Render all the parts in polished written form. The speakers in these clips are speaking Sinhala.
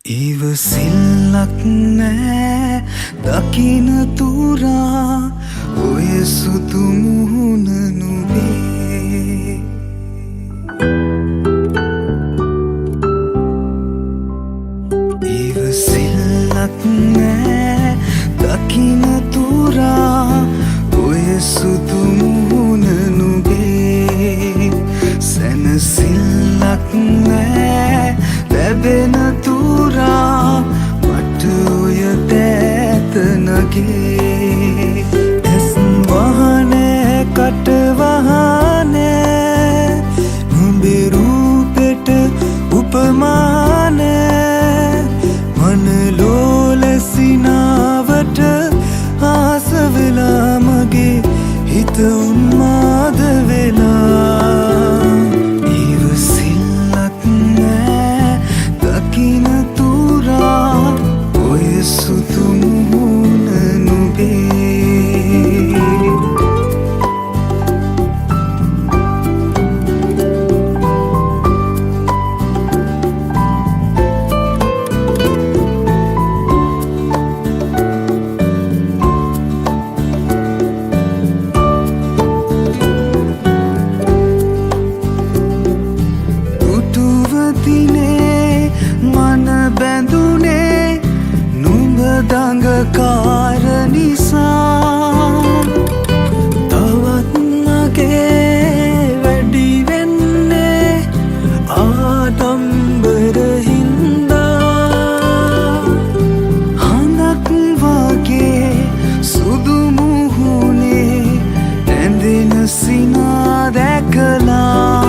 ඉවසිල්ලක් නෑ දකින තුරා ඔය සුදු මුහුණ නුඹේ ඉවසිල්ලක් නෑ දකින තුරා ඔය සුදු මුහුණ නුඹේ සැනසිල්ලක් නෑ ලැබෙන තුරා මට ඔය දෑත නගේ ඇස් වහනෑ කට වහනෑ නුඹේ රූපෙට උපමානෑ මනලෝල සිනාවට ආස වෙලා මගේ හිත උන්මාද වෙලා ඉවසිල්ලක් නෑ දකින තුරා ඔය සුදු මුහුණ නුඹේ බැඳුනේ නුඹ දඟකාර නිසා තවත් මගේ වැඩි වෙන්නේ ආඩම්බර හින්දා හඳක් වගේ සුදු මුහුණේ ඇඳෙන සිනා දැකලා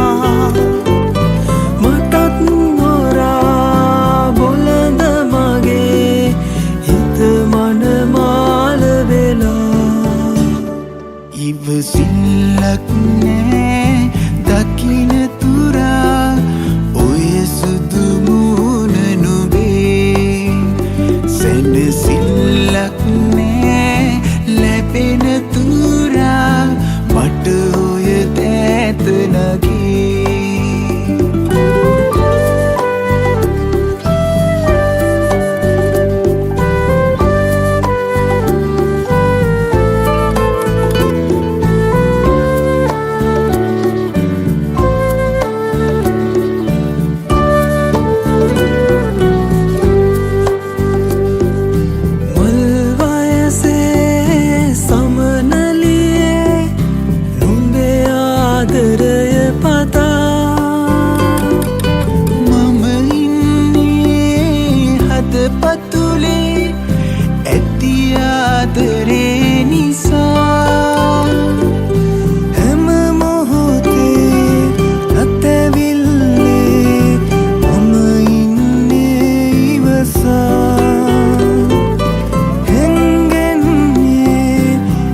ඉවසිල්ලක් නෑ දකින තුරා ඔය සුදු මුහුණ නුඹේ සැනසිල්ලක් නෑ ලැබෙන තුරා මට ඔය දෑත නගේ පතුලේ ඇති ආදරේ නිසා හැම මොහොතේ අතවිල්ලේ මම ඉන්නේ ඉවසා හැංගෙන්නේ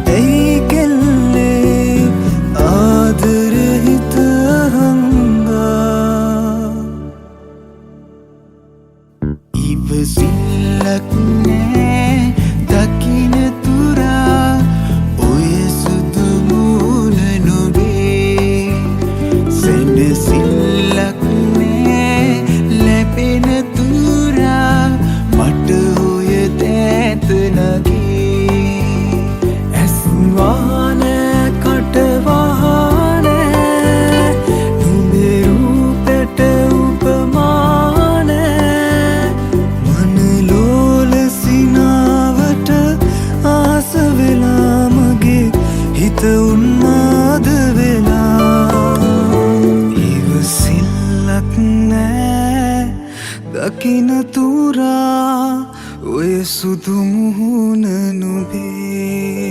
ඇයි කෙල්ලේ ආදර හිත හංගා ඉවසිල්ලක් නෑ දකින තුරා ඔය සුදු මුහුණ නුඹේ සැනසිල්ලක් නෑ ලැබෙන තුරා මට ඔය දෑත නගේ ඇස් වහනෑ කට වහනෑ නුඹේ රූපෙට හිත උන්මාද වෙලා ඉවසිල්ලක් නෑ දකින තුරා ඔය සුදු මුහුණ නුඹේ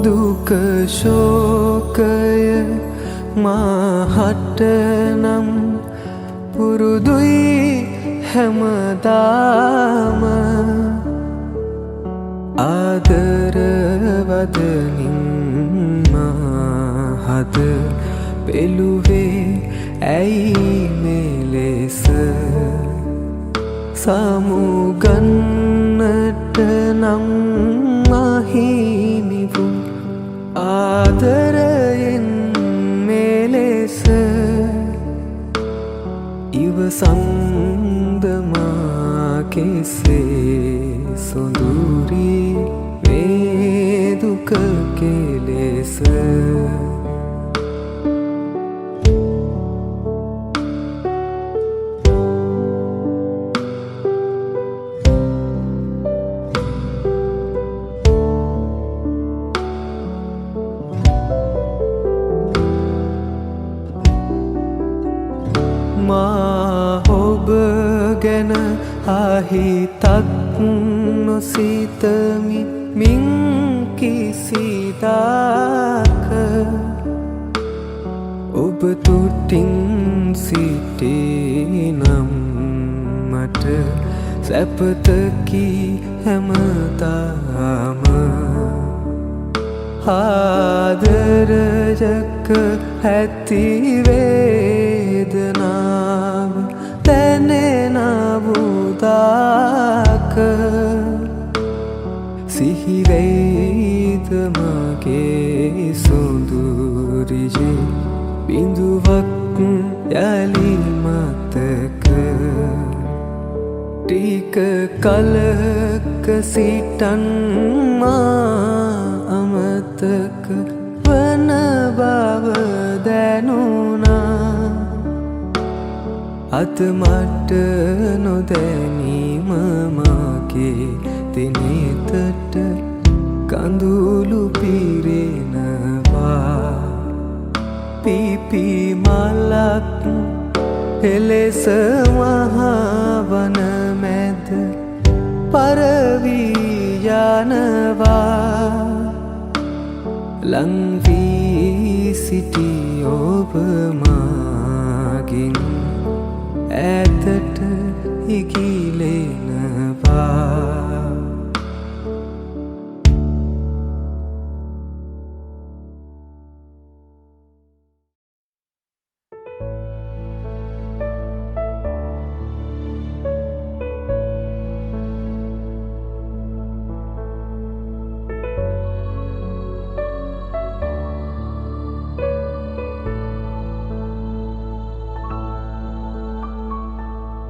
දුක ශෝකය මාහට නම් පුරුදුයි හැමදාම ආදරවදනින් මහද පෙළුවේ ඇයි මෙලෙස සමුගන්නට නම් අහිමි වූ ආදරයෙන් මෙලෙස ඉවසන්ද මා කෙසේ සොඳුරී මේ දුක කෙලෙස මා ඔබ ගැන අහිතක් නොසිතමි මින් කිසිදාක ඔබ තුටින් සිටේ නම් මට සැපතකි හැමදාම ආදරයක ඇති වේදනාව දැනෙන වූදාක සිහිවෙයිද මගේ සොඳුරියේ බිඳුවක් යලි මතක ටික කලක සිටන් මා අමතක වන බව දැනුණා අද මට නොදැනීම මගේ දිනෙතට කඳුළු පිරෙනවා පිපි මලක් එලෙස මහවන මැද පරවී යනවා ලංවී සිටි ඔබ මාගින් ඈතට ඉගිලෙනවා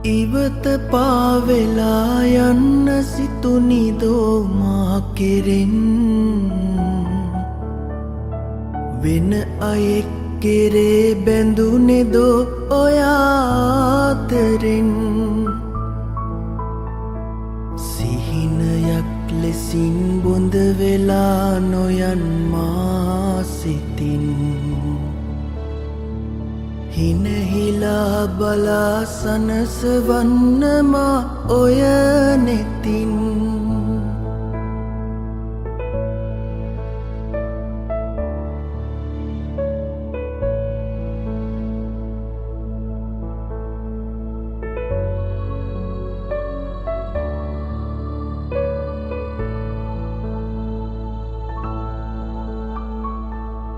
ඉවත පාවෙලා යන්න සිතුනිදෝ මා කෙරෙන් වෙන අයෙක් කෙරේ බැඳුනෙදෝ ඔයාතරෙන් සිහිනයක් ලෙසින් බොඳ වෙලා නොයන් මා සිතින් හිනහිලා බලා සනසවන්නමා ඔය නෙතින්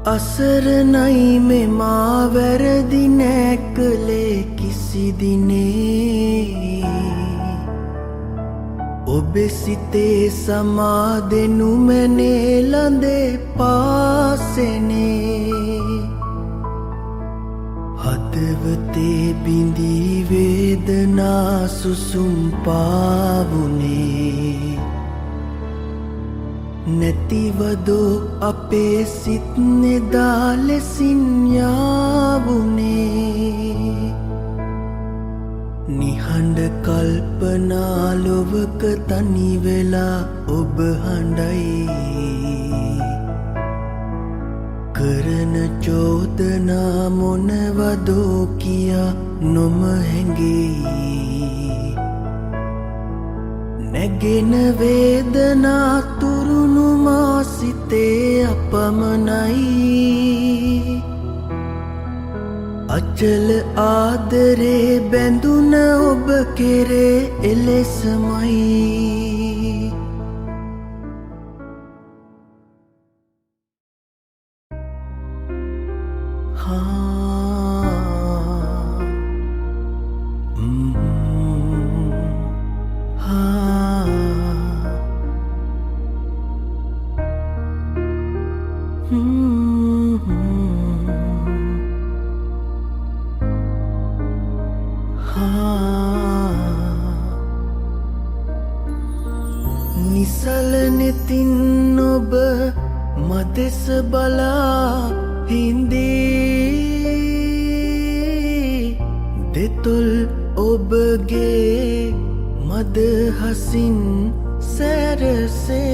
අසරණයි මෙමා වැරදි නෑ කළේ කිසි දිනේ ඔබේ සිතේ සමාදෙනු මැනේ ළඳේ පාසෙනේ හදවතේ බිඳී වේදනා සුසුම් පාවුනේ නැතිවදෝ අපේ සිත් නෙදා ලෙසින් යාවුනේ නිහඬ කල්පනා ලොවක තනි වෙලා ඔබ හඬයි කරන චෝදනා මොනවදෝ කියා නොම හැඟෙයි නැගෙන වේදනා තුරුණු මා සිතේ අපමණයි අචල ආදරේ බැඳුන ඔබ කෙරේ එලෙසමයි නිසල නෙතින් ඔබ මදෙස බලා හින්දී දෙතොල් ඔබගේ මද හසින් සැරසේ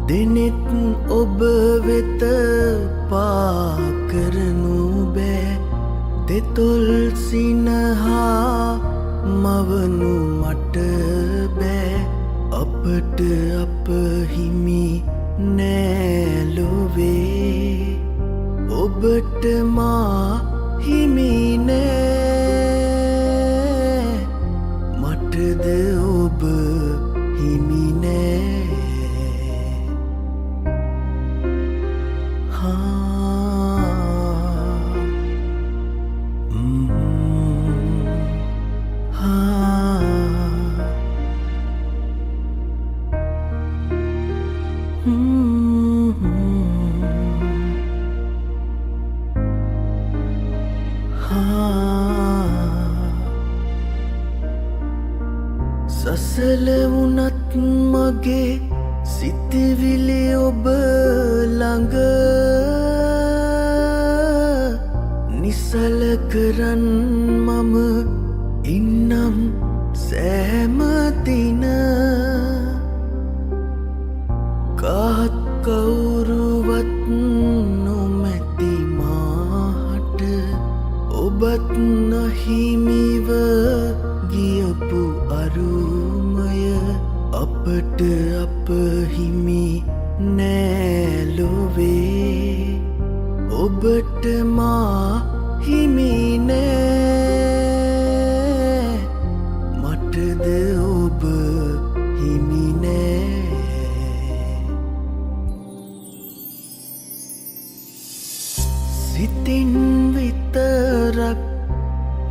දෙනෙත් ඔබ වෙත පාකරනු බෑ දෙතොල් සිනහා මවනු මට බෑ අපට අප හිමි නෑලොවේ ඔබට මා හිමි නෑ මටද ඔබ හිමි නෑ සසල වුණත් මගේ සිතවිලි ඔබ ළඟ නිසල කරන් මම ඉන්නම් සෑම දින කාත් කවුරුවත් නොමැති මාට ඔබත් නහිමිව ගියපු අරුමය අපට අප හිමි නෑලොවේ ඔබට මා හිමි නෑ මටද ඔබ හිමි නෑ සිතින් විතරක්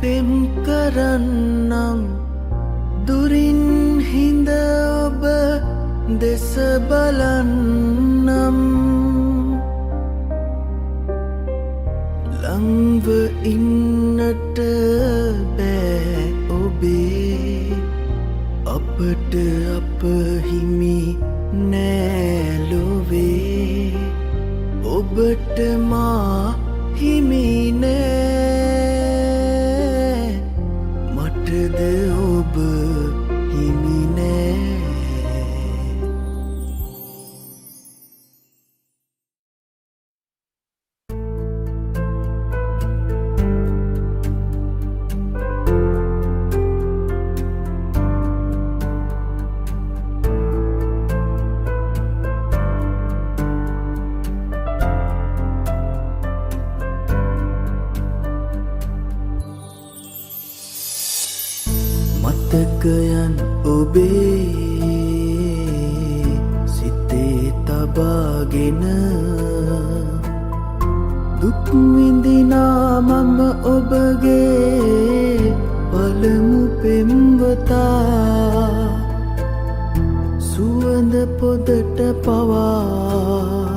පෙම් කරන්නම් දුරින් හිඳ ඔබ දෙස බලන්නම් ළංව ඉන්නට බෑ ඔබේ අපට අප හිමි නෑලොවේ ඔබට මා හිමි නෑ මටද ඔබ හිමි නෑ මතකයන් ඔබේ සිතේ තබාගෙන දුක් විඳිනා මම ඔබගේ පළමු පෙම්වතා සුවඳ පොදට පවා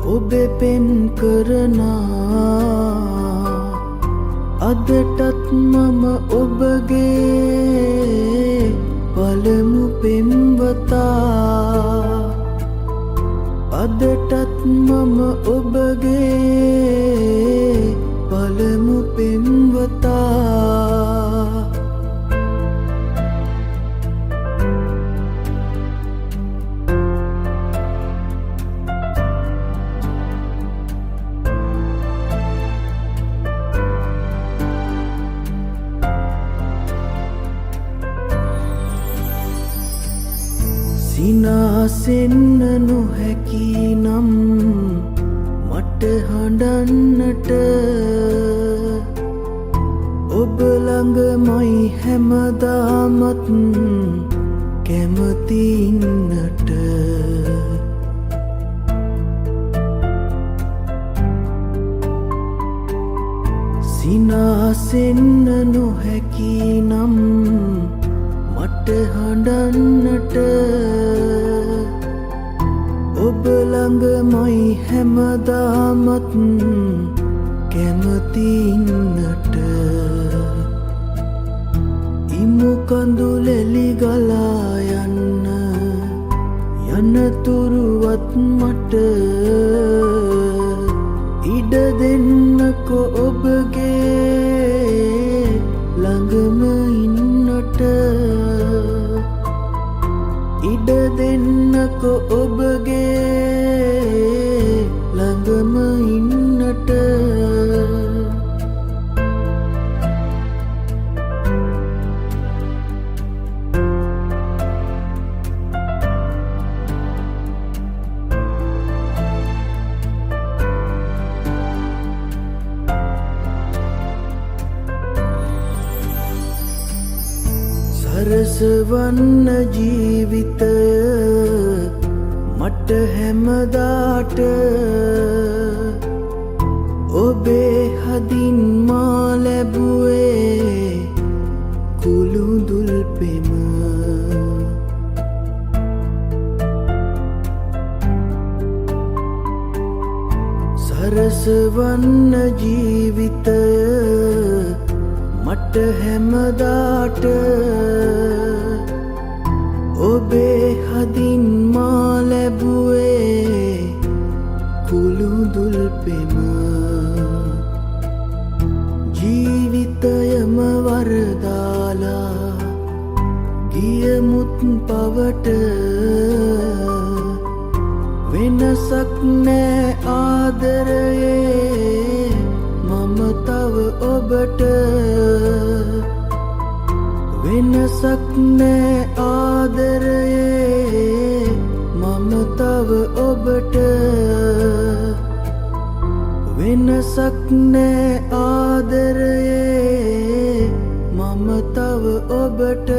ඔබේ පෙන් කරනා අදටත් මම ඔබගේ පළමු පෙම්වතා අදටත් මම ඔබගේ පළමු පෙම්වතා සිනාසෙන්න නොහැකි නම් මට මට හඬන්නට ඔබ ළඟමයි හැමදාමත් කැමති ඉන්නට සිනාසෙන්න නොහැකි නම් මට හඬන්නට ඔබ ළඟමයි හැමදාමත් කැමති ඉන්නට ඉමු කඳුලෙලි ගලා යන්න යනතුරුවත් මට ඉඩ දෙන්නකො ඔබගේ ළඟම ඉන්නට ඉඩ දෙන්නකො ඔබගේ ළඟම ඉන්නට සරසවන්න ජීවිතය මට හැමදාට ඔබේ හදින් මා ලැබුවේ කුළුඳුල් පෙම සරසවන්න ජීවිතය මට හැමදාට ඔබේ හදින් මා ලැබුවේ කුළුඳුල් පෙම ජීවිතයම වරදාලා ගියමුත් පවට වෙනසක් නෑ ආදරයේ මම තව ඔබට වෙනසක් නෑ ආදරයේ මම තව ඔබට වෙනසක් නෑ ආදරයේ මම තව ඔබට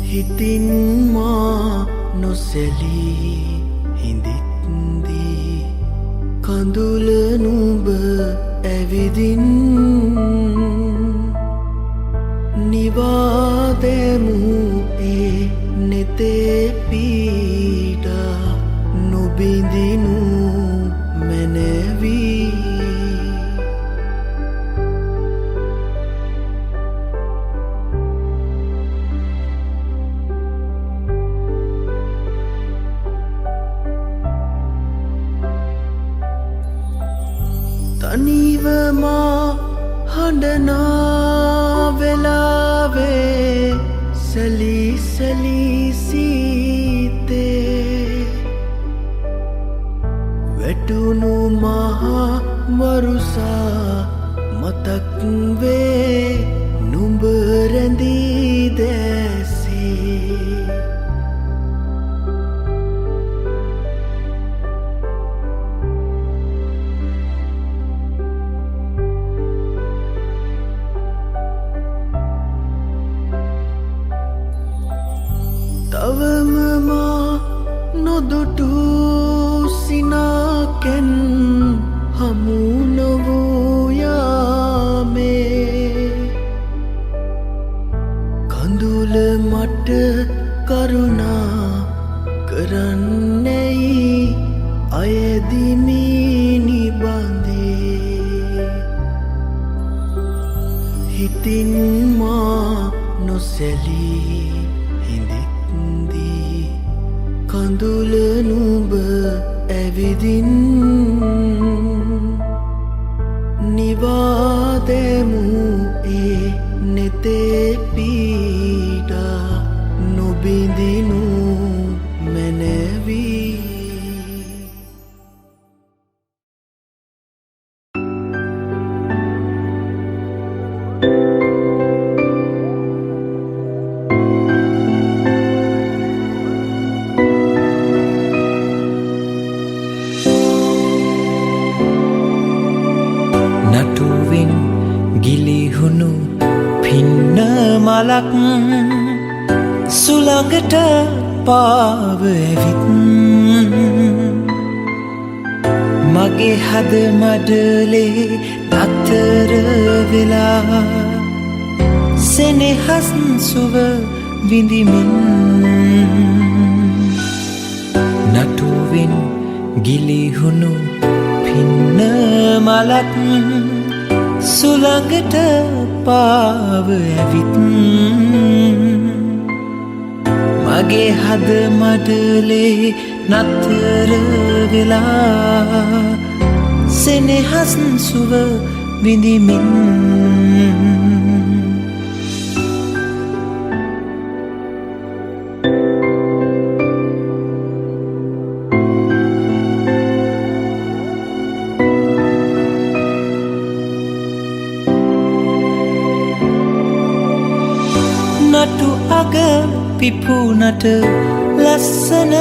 හිතින් මා නොසැලී හිඳිත්දී කඳුල නුඹ ඇවිදින් නිවාදෙමු ඒ නෙතේ පීඩා නොබිඳිනු මැනවී තනිවමා හඬනා වෙලාවේ සැලී සැලී සීතේ වැටුණු මහා වරුසා මතක් වේ නුඹ රැඳී දැසේ තවම මා නොදුටු සිනාකෙන් හමු නොවූ යාමේ කඳුල මට කරුණා කරන්නේයි අයදිමි නිබඳේ හිතින් මා නොසැලී කඳුල නුඹ ඇවිදින් නිවාදෙමු ඒ නෙතේ පීඩා නොබිඳිනු මැනවී මලක් සුළඟට පාව ඇවිත් මගේ හද මඩලේ නතර වෙලා සෙනෙහස් සුව විඳිමින් නටුවෙන් ගිලිහුණු පින්න මලක් සුළඟට පාව ඇවිත් මගේ හද මඩලේ නතර වෙලා සෙනෙහස් සුව විඳිමින් නටු අග පිපුනට ලස්සන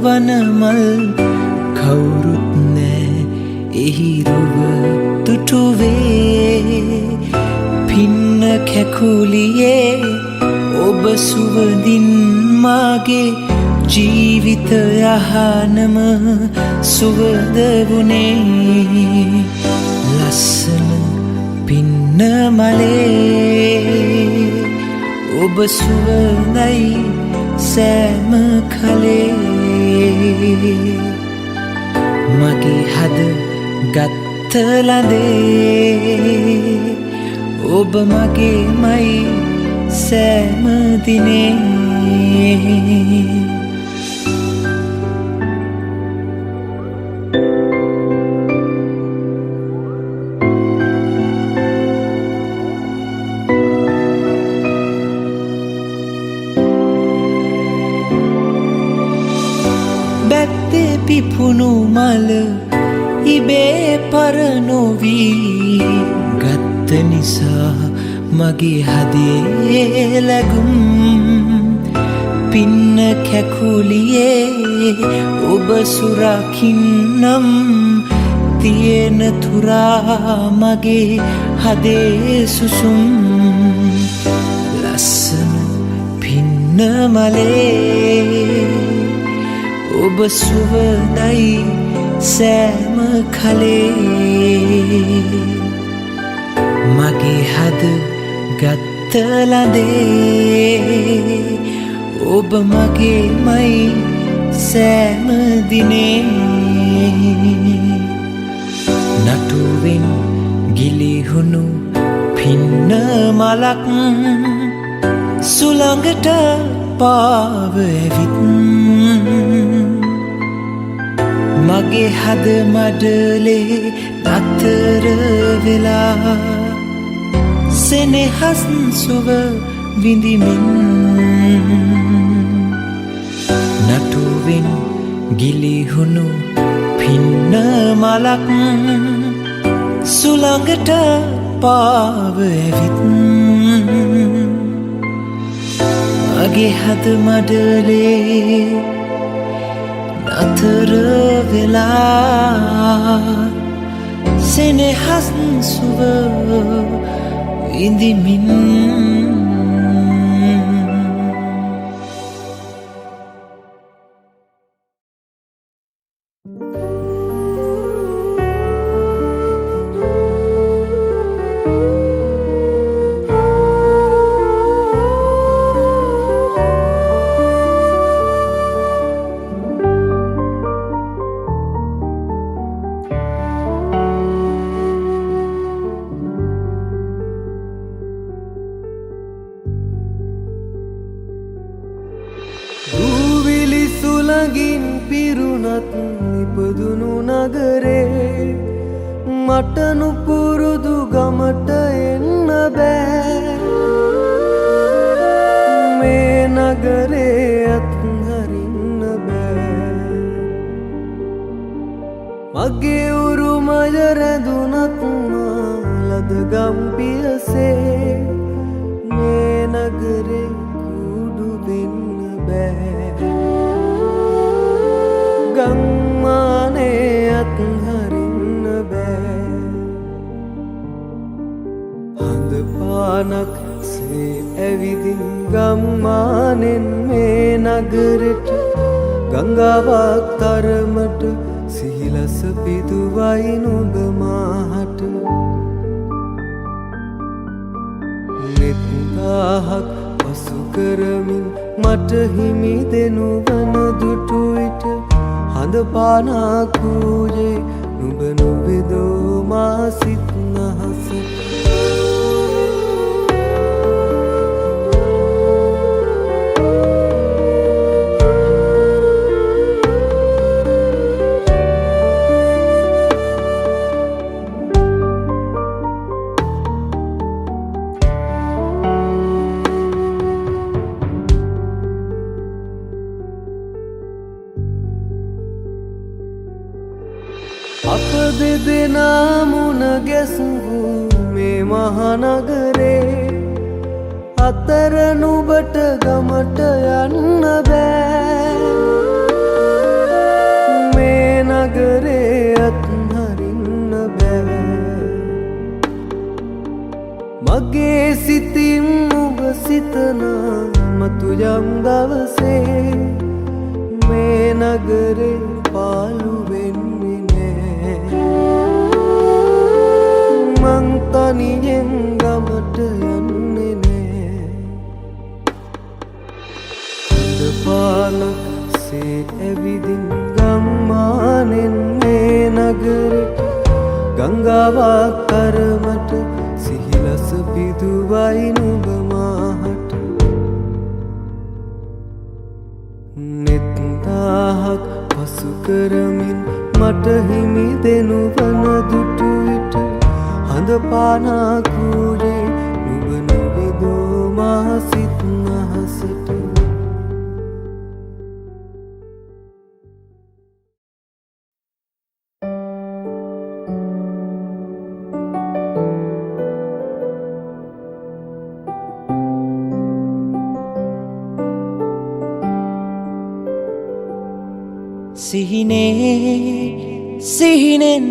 වනමල් කවුරුත් නෑ එහි රුව තුටුවේ පින්න කැකුලියේ ඔබ සුවඳින් මාගේ ජීවිත යහනම සුවඳ වුණේ ලස්සන පින්න මලේ ඔබ සුවඳයි සෑම කලේ මගේ හද ගත්ත ලඳේ ඔබ මගේමයි සෑම දිනේ බැත්තේ පිපුණු මල ඉබේ පරනොවී ගත්ත නිසා මගේ හදේ ලැගුම් පින්න කැකුලියේ ඔබ සුරකින්නම් තියෙන තුරා මගේ හදේ සුසුම් ලස්සන පින්න මලේ ඔබ සුවඳයි සෑම කලේ මගේ හද ගත්ත ලඳේ ඔබ මගේමයි සෑම දිනේ නටුවෙන් ගිලිහුණු පින්න මලක් සුළඟට පාව ඇවිත් මගේ හද මඩලේ නතර වෙලා සෙනෙහස් සුව විඳිමින් නටුවෙන් ගිලිහුණු පින්න මලක් සුළඟට පාව ඇවිත් මගේ හද මඩලේ නතර වෙලා සෙනෙහස් සුව විඳිමින් සුළඟින් පිරුණත් ඉපදුණු නගරේ මට නුපුරුදු ගමට එන්න බෑ මේ නගරේ අත්හරින්න බෑ මගේ උරුමය රැඳුනත් ලද ගම්පියසේ මේ නගරේ කුඩු දෙන්න බෑ ගම්මානේ අත්හරින්න බෑ හඳ පානක් සේ ඇවිදින් ගම්මානෙන් මේ නගරෙට ගංගාවක් තරමට සිහිලස පිදුවයි නුඹ මාහට නෙත් දාහක් පසු කරමින් මට හිමි දෙනු වන දුටු විට හඳ පානා කූජේ නුඹ නොබෙදෝ මා සිත් නහසට අප දෙදෙනා මුණ ගැසූ මේ මහනගරේ අතර නුඹට ගමට යන්න බෑ මේ නගරේ අත්හරින්න බෑ මගේ සිතින් නුඹ සිතන මතු යම් දවසේ මේ නගරේ පාලු මං තනියෙන් ගමට යන්නේ නෑ හඳ පාලක්සේ ඇවිදින් ගම්මානෙන් මේ නගරෙට ගංගාවක් තරමට සිහිලස පිදුවයි නුඹ මාහට නෙත් දාහක් පසු කරමින් මට හිමි දෙනු වන දුටු විට හඳ පානා කූජේ නුඹ නොබෙදෝ මා සිත් නහසට සිහිනෙන්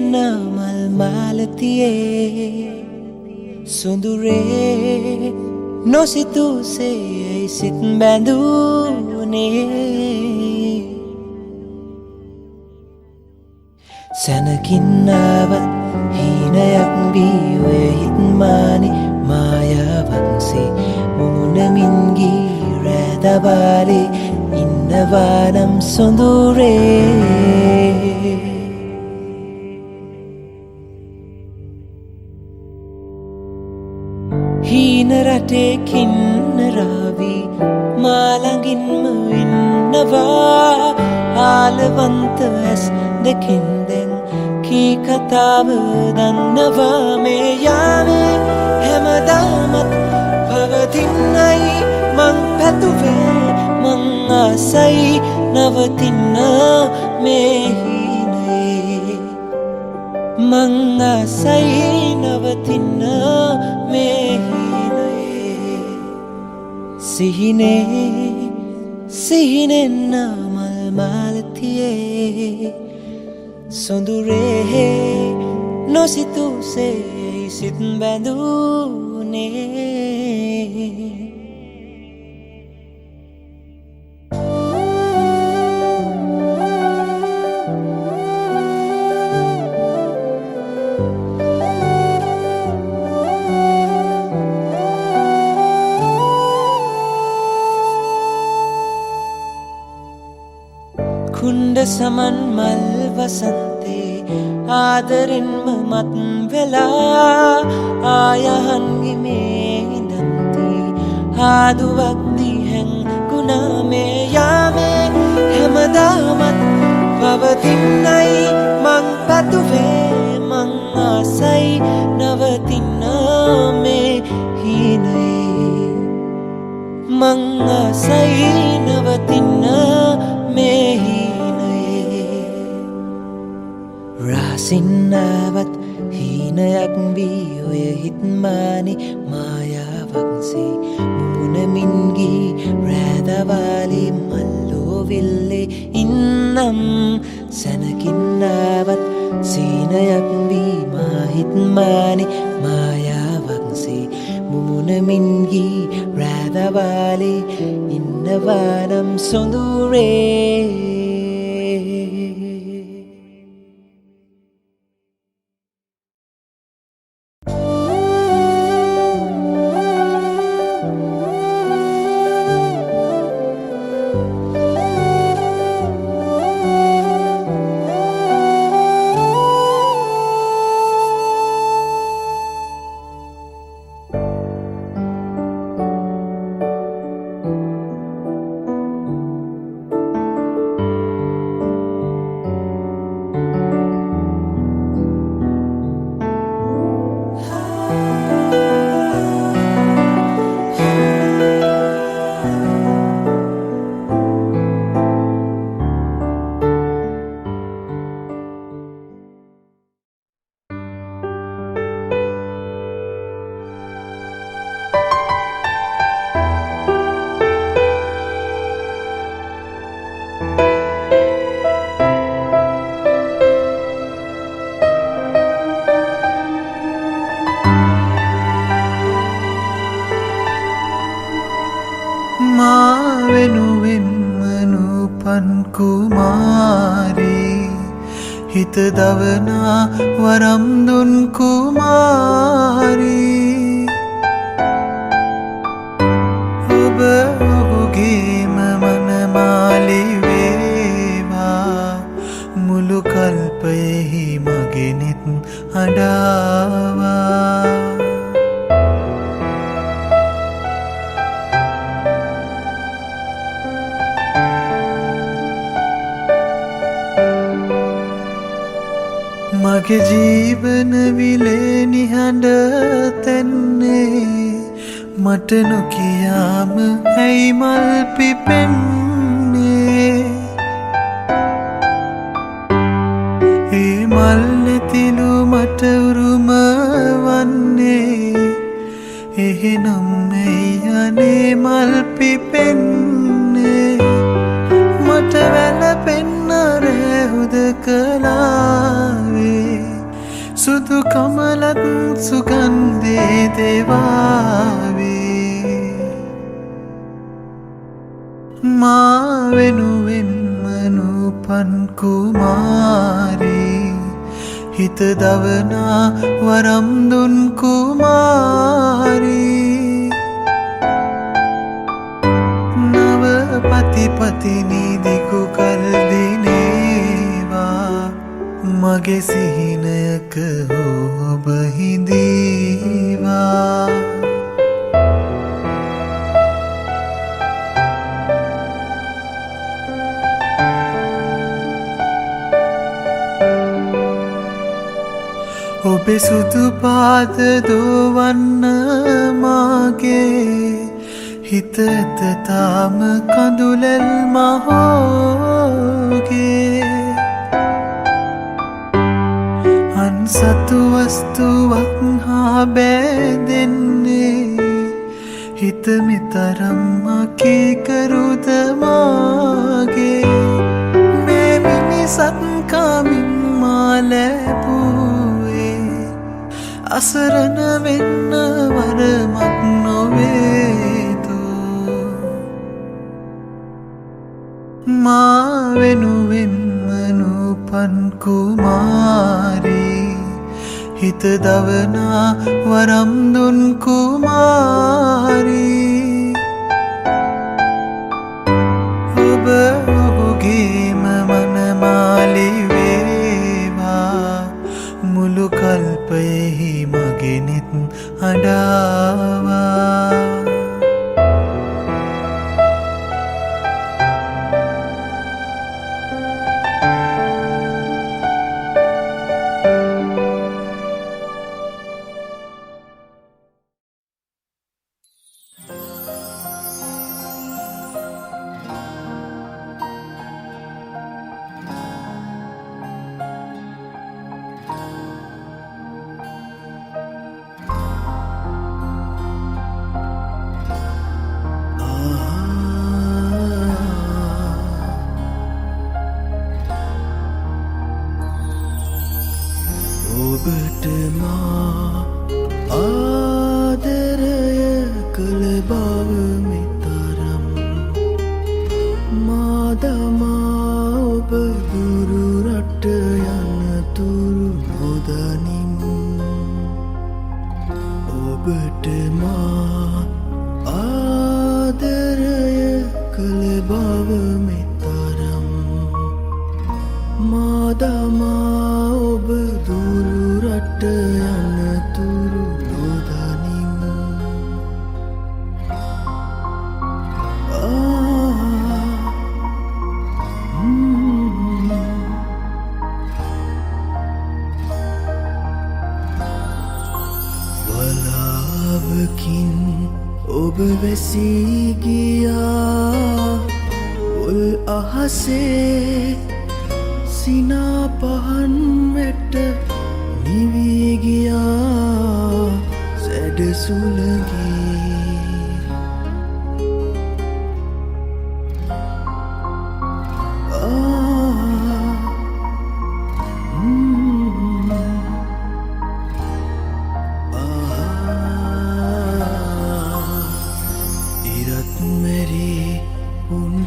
මල් මාලතියේ සොඳුරේ නොසිතූසේ සිත් බැඳුනේ සැනකින්නාවත් හීනයක් වී ඔය හිත්මානි මායාවක්සේ මුමුණමින් ගී රැදබාලේ ඉන්නවානම් සොඳුරේ හීන රටේ කින්නරාවී මාළඟින්ම ඉන්නවා ආලවන්ත ඇස් දෙකින් දැන් කී කතාව දන්නවා මේ යාමේ හැමදාමත් පවතින්නයි මං පැතුවේ මං ආසයි නවතින්න මේ හීනයේ මං ආසයි නවතින්න මේ හීනයේ සිහිනෙන් මල් මාලතියේ සොඳුරේ නොසිතූසේ සිත් බැඳුනේ කුණ්ඩ සමන් මල් වසන්තේ ආදරෙන්ම මත් වෙලා ආයහන්ගි මේ ඉඳන්ති ආදුවක් දිහැන් ගුණා මේ යාමේ හැමදාමත් පවතින්නයි මං පැතුවේ මං ආසයි නවතින්න මේ හීනයේ මං ආසයි නවතින්න මේ රාසින්නාවත් හීනයක් වී ඔය හිත්මානි මායාවක්සේ මුමුණමින්ගී රෑදවාලි මල්ලෝවිල්ලේ ඉන්නම් සැනකින්නාවත් සීනයක් වී මාහිත්මානි මායාවක්සේ මුමුණමින්ගී රෑ රැඳවාලේ ඉන්නවානම් සොඳුරේ හිත දවනා වරම් දුන් කුමාරී ඔබ ඔහුගේම මනමාලි වේවා මුළු කල්පයෙහි මගෙනෙත් හඬාවා මගේ ජීවන විලේ නිහඬ තැන්නේ මට නොකියාම ඇයි මල් පිපෙන්නේ ඒ මල් නැතිලු මට උරුම වන්නේ එහෙනම් ඇයි අනේ මල් පිපෙන්නේ මට වැළපෙන්න රැ හුදකලාවේ සුදු කමලත් සුගන්ධේ දේවාවේ මා වෙනුවෙන්ම නූපන් කුමාරී හිත දවනා වරම් දුන් කුමාරී නව පතිපතිනී දිගු කල් දිනේවා මගේ සිහිනයක ඔබ හිඳීවා ඔබේ සුදු පාද දෝවන්න මාගේ හිත ඇත තාම කඳුලැල් මහෝගේ අන්සතු වස්තුවක් හා බෑදෙන්නේ හිත මෙතරම් අකීකරුද මාගේ මේ මිනිසත් කමින් මා ලැබුවේ අසරණ වෙන්න වරමක් නොවේදු මා වෙනුවෙන්ම නූපන් කුමාරී හිත දවනා වරම් දුන් කුමාරී ඔබ ඔහුගේම මනමාලි වේවා මුළු කල්පයෙහි මගෙනෙත් හඬාවා ඔබට මා ආදරය කළ බව මෙන් ඔහකින් ඔබ වැසී ගියා උල් අහසේ සිනා පහන් වැට නිවී ගියා සැඩ සුළඟේ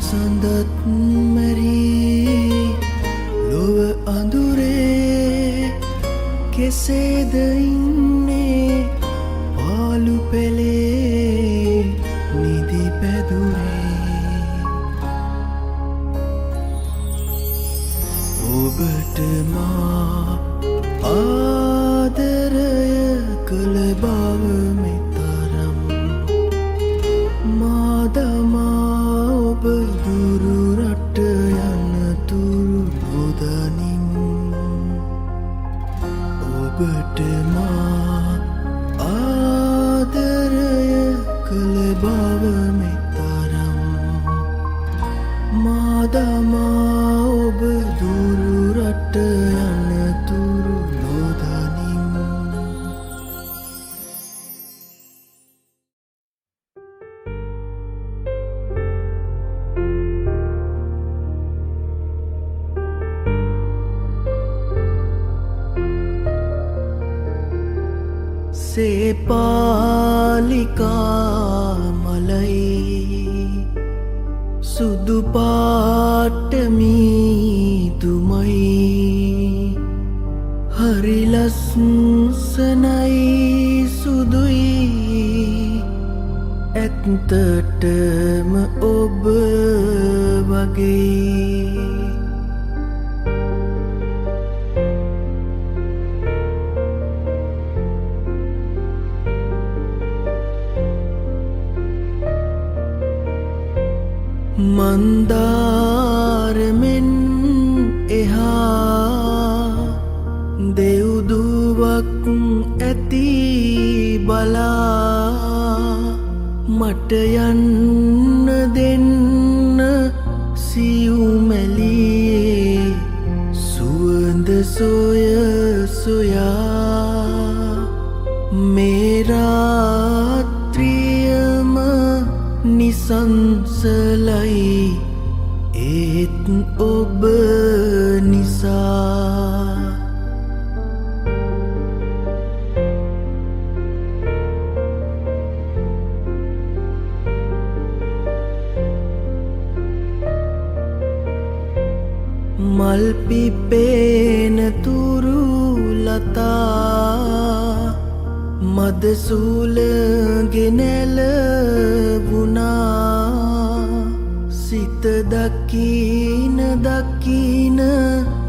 සඳත් මැරී ලොව අඳුරේ කෙසේද ඉන්නේ පාලු පෙළේ නිදි පැදුරේ ඔබට මා ආදරය කළ බව මෙතරම් මාදමා ඔබ දුරු රට යනතුරු නොදනින් ඔබට මා ආදරය කළ බව මෙතරම් මාදමා ඔබ දුරු රට යනතුරු නොදනින් සේපාලිකා මලයි සුදු පාටමීතුමයි හරි ලස්සනයි සුදුයි ඇත්තටම ඔබ වගේ මන්දාරමෙන් එහා දෙව්දුවක් ඇති බලා මට යන්න දෙන්න සියුමැලියේ සුවඳ සොය සොයා මේ රාත්‍රියම නිසංසලයි ඒත් ඔබ නිසා මල් පිපෙන තුරු ලතා මද සූලගෙන වුණා සිත දකින දකින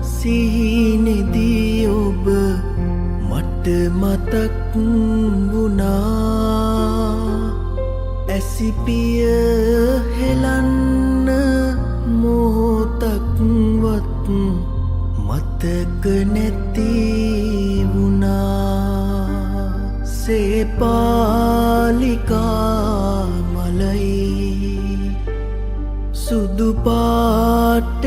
සිහිනෙදී ඔබ මට මතක් වුණා ඇසිපිය හෙලන්න මොහොතක්වත් මතක නැති වුණා සේපාලිකා මලයි සුදු පාටමීතුමයි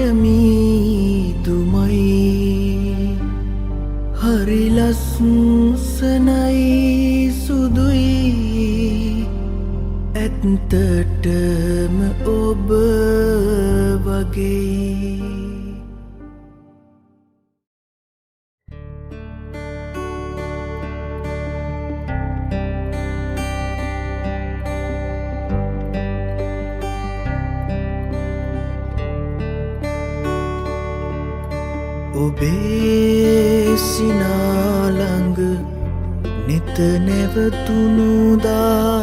හරි ලස්සනයි සුදුයි ඇත්තටම ඔබ වගේ ඔබේ සිනාලඟ නිත නැවතුනුදා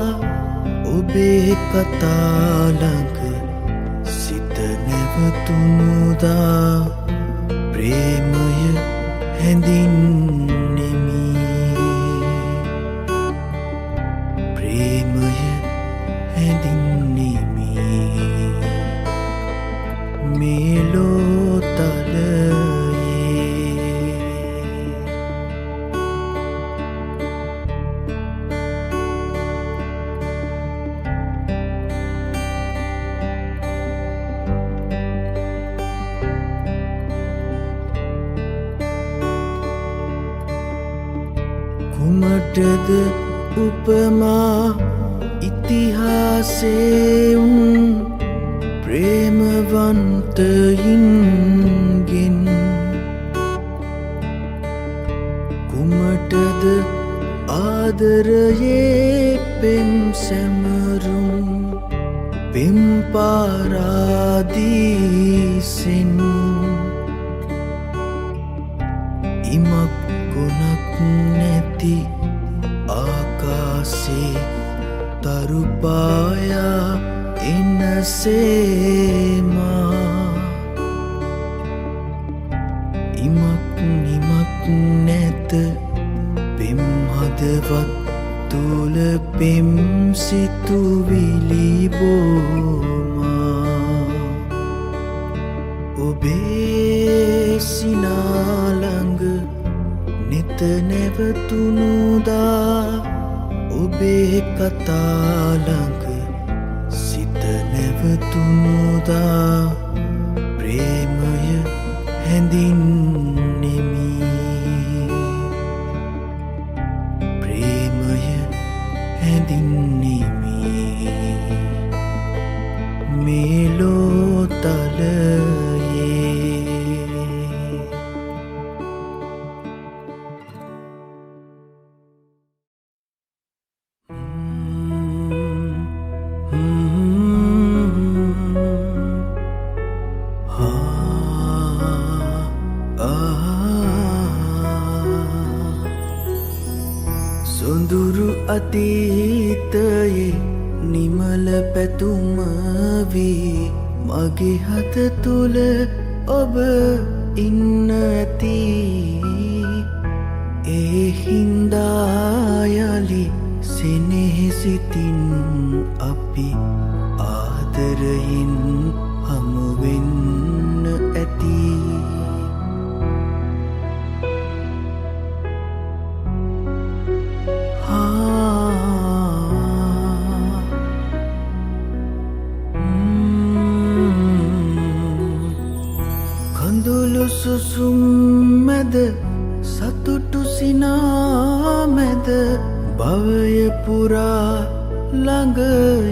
ඔබේ කතාලඟ සිත නැවතුනුදා ප්‍රේමය හැඳින්නෙමි ප්‍රේමය හැඳින්නෙමි මෙලොතලයේ කුමටද උපමා ඉතිහාසයේ උන් ප්‍රේමවන්තයින්ගෙන් කුමටද ආදරයේ පෙම් සැමරුම් පෙම් පාරාදීසෙන් ඉමක් ගුණක් නැති ආකාසේ තරුපායා එනසේමා ඉමක් නැත පෙම් හදවත් තුල පෙම් සිතුවිලි බෝමා ඔබේ සිනාලඟ නිත නැවතුණුදා ඔබේ කතාලඟ සිත නැවතුණුදා ප්‍රේමය හැඳින්නෙමි ප්‍රේමය හැඳින්නෙමි මේ ලෝතලයේ සොඳුරු අතීතයේ නිමල පැතුම වී මගේ හත තුල ඔබ ඉන්න ඇති ඒ හින්දා යලි සෙනෙහසිතින් අපි ආදරයෙන් හමු වෙන්න ඇති කඳුළු සුසුම් මැද සතුටු සිනා මැද භවය පුරා ළඟ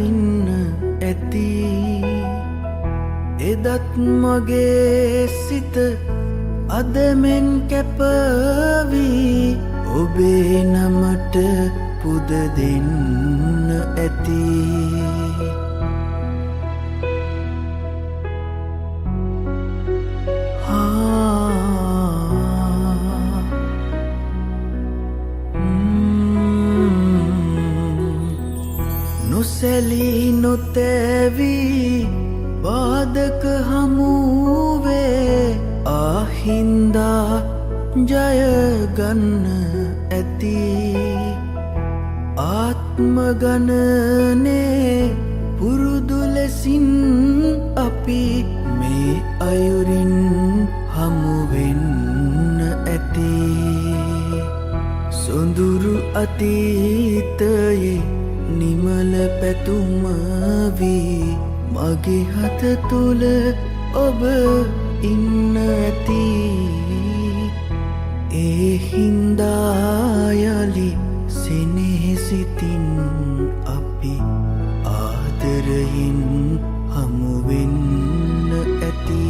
ඉන්න ඇති එදත් මගේ සිත අද මෙන් කැපවී ඔබේ නමට පුද දෙන්න ඇති නොසැලී නොතැවී බාධක හමුවේ ආහින්දා ජයගන්න ඇති ආත්ම ගණනේ පුරුදු ලෙසින් අපි මේ අයුරින් හමුවෙන්න ඇති සොඳුරු අතීතයේ නිමල පැතුම වී මගේ හත තුල ඔබ ඉන්න ඇති ඒ හින්දා යලි සෙනෙහසිතින් අපි ආදරයෙන් හමු වෙන්න ඇති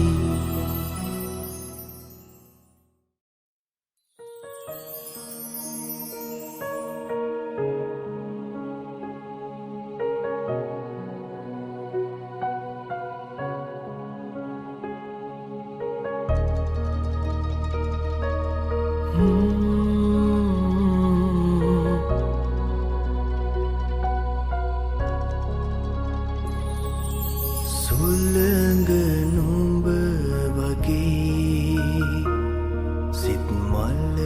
සුළඟ නුඹ වගේ සිත් මල්ල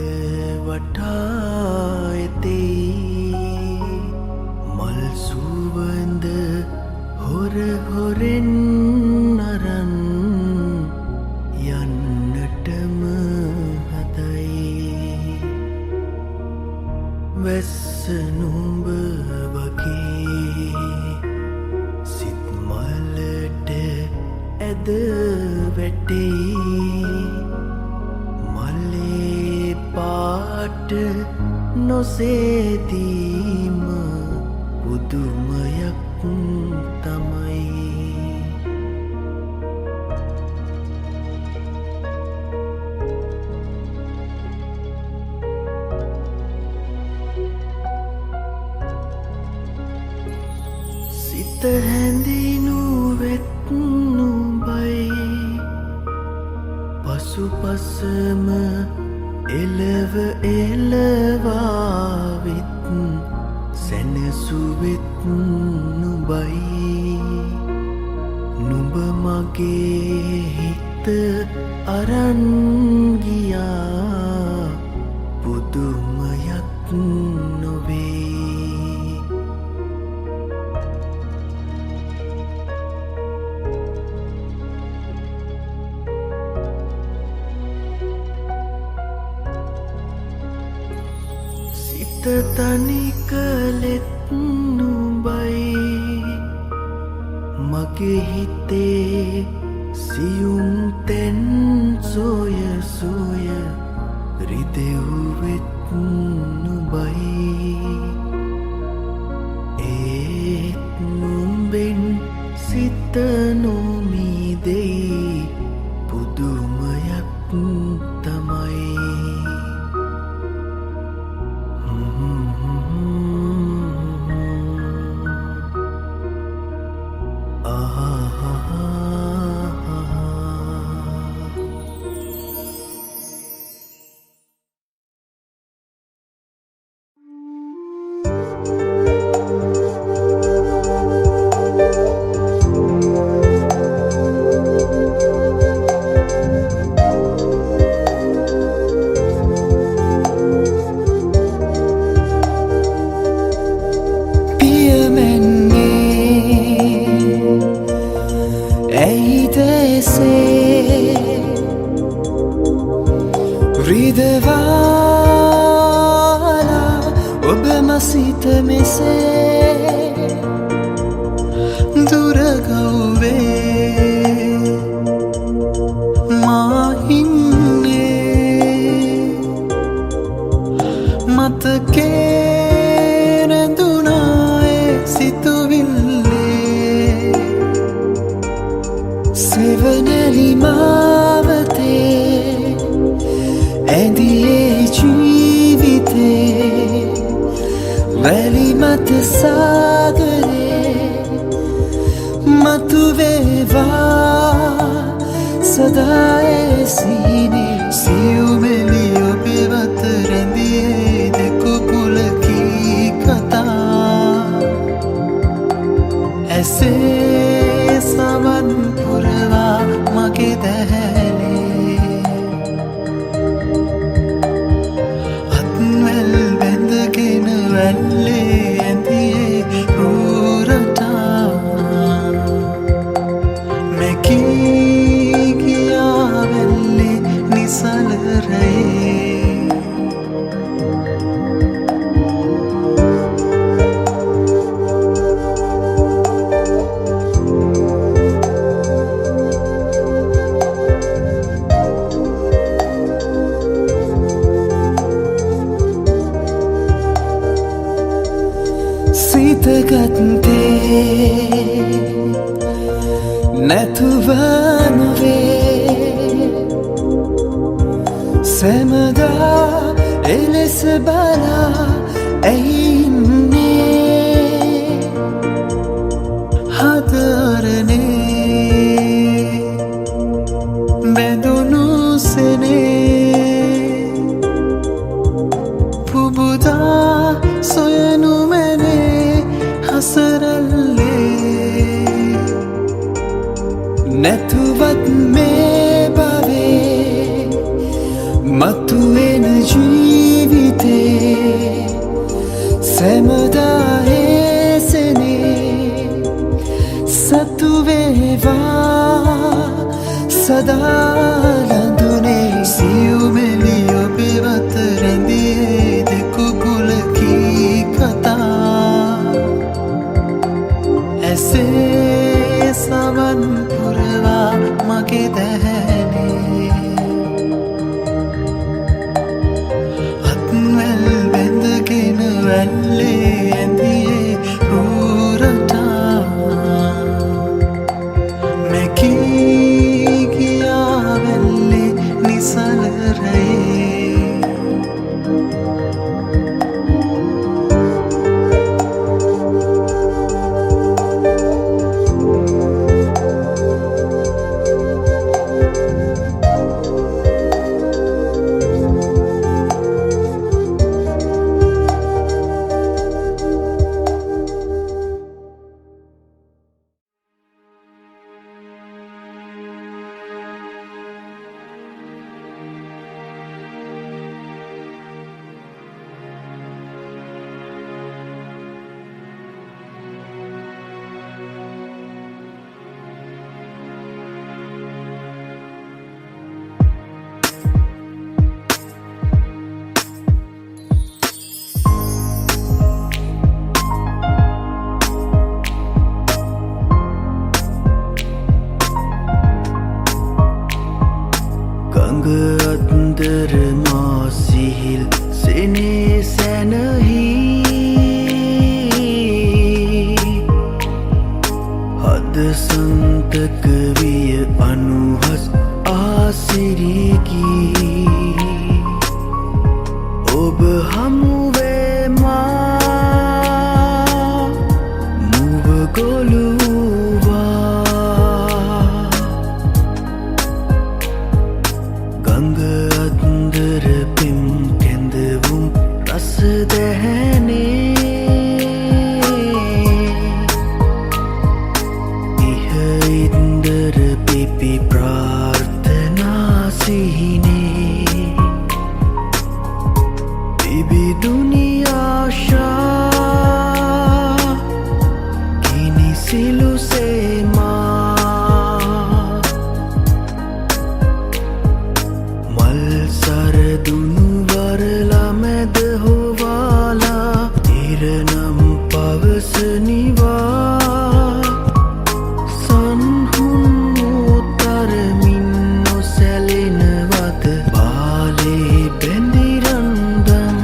වටා ඇතේ මල් සුවඳ හොර හොරෙන් අරන් යන්නටම හදයි වැස්ස නුඹ වගේ සිත් මලට ඇද වැටේ මලේ පාට නොසේදීම පුදුමයක් තමයි. සිත හැඳිනු වෙත්නු බයි පසුපසම එලව එලවාවිත් සැනසුවෙත් නුබයි. නුඹ මගේ හිත අරන්ගියා පුදුමයක් නොවේ. තනිකලෙත් නුබයි මගේ හිතේ සියුම් තැන් සොය සොය රිදෙව්වෙත් නුබයි. ඒත් නුඹෙන් සිත නොමිදෙයි පුදුමයක් තමයි. රිදවාලා ඔබ මසිත මෙසේ දුරගව්වේ මාහින්නේ මතකේ රැඳුනායේ සිතුවිල්ලේ සෙවනැලි මාවතේ ඇඳියේ ජීවිතේ වැලි මත සාගරේ මතුවේවා සදා ඒ සීනේ සියුමෙලි ඔබේ වත රැඳියේ දෙකුකුලකී කතා ඇසේ සවන් පුරවා මගේ දැහැලේ අත්වැල් බැඳගෙන වැල්ලේ ඇඳියේ රූරටා මැකී ගියා වැල්ලේ නිසල රැයේ සිතගත්තේ නැතුව නොවේ සැමදා එලෙස බලා ඇයින්නේ හතරනේ බැඳුණු සෙනේ පුබුදා සොයනු මැනේ හසරල්ලේ නැතුවත් මේ භවේ මතුවෙන ජීවිතේ සැමදා ඒසනේ සතු වේවා සදා ලඳුනේ සියුමෙලි ඔබේ වත රැඳියේ දෙකුකුලකී කතා ඇසේ සවන් පුරවා මගේ දැහැලේ අත්වැල් බැඳ සෙනේ සැනහි හද සන්තක විය අනුහස් ආසිරිකී ඔබ හමුවේ මා මුව ගොළුවා ගඟ අන්දර පෙම් කැඳවුම් රස දැහැනේ ඉහ ඉන්දර පිපි ප්‍රාර්ථනා සිහිනේ විවිධුනි ආශා කිනි සිලුසේමා මල් සරදුනු වරලා මැද හොවාලා ඉරනම් පවසනිවා සන්හුන් උතරමින් නොසැලෙනවද බාලේ බැඳිරන්දම්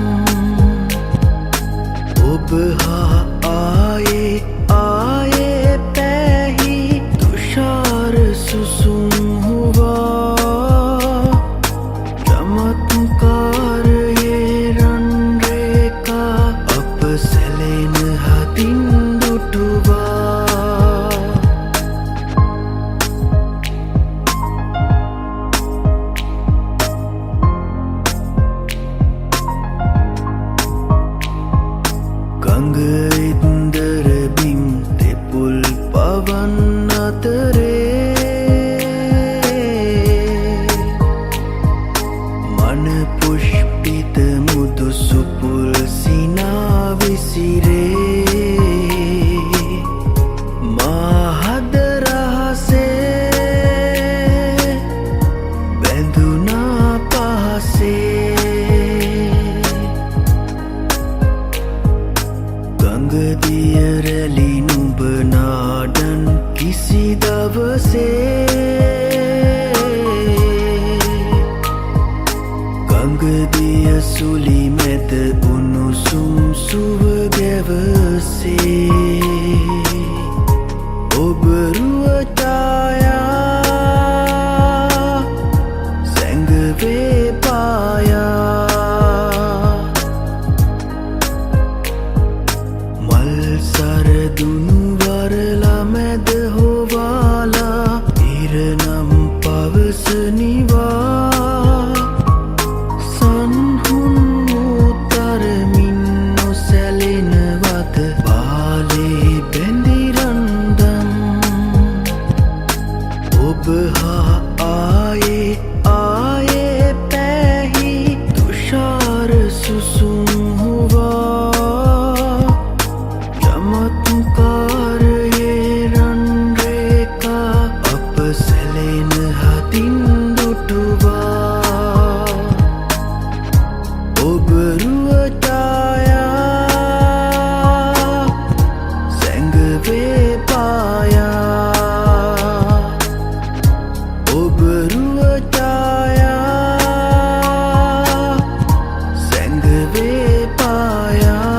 ඔබ හා ආයේ ආයේ පැහි තුෂාර සුසුම් හුවා චමත්කාරයේ රන් රේඛා අප සැලෙන හදින් දුටුවා ගඟ ඉන්දර බිම් තෙපුල් පවන් අතරේ මන පුෂ්පිත මුදු සුපුල් සිනා විසිරේ මා හද රහසේ බැඳුනා පහසේ ගඟ දිය රැලි නුඹ නාඩන් කිසි දවසේ ගඟ දිය සුලි මැද උණුසුම් සුව ගැවසේ ඔබ රුව ඡායා සැඟවේ පායා මල් සරදුනු වරලා මැද හොවාලා ඉරනම් පවසනිවා සන්හුන් උතරමින් නොසැලෙනවද බාලේ බැඳිරන්දම් ඔබ හා ආයේ ආයේ පැහි තුෂාර සුසුම් හුවා චමත්කාරයේ රන් රේඛා අප සැලෙන හදින් දුටුවා ඔබ රුව ඡායා සැඟවේ පායා ඔබ රුව ඡායා සැඟවේ පායා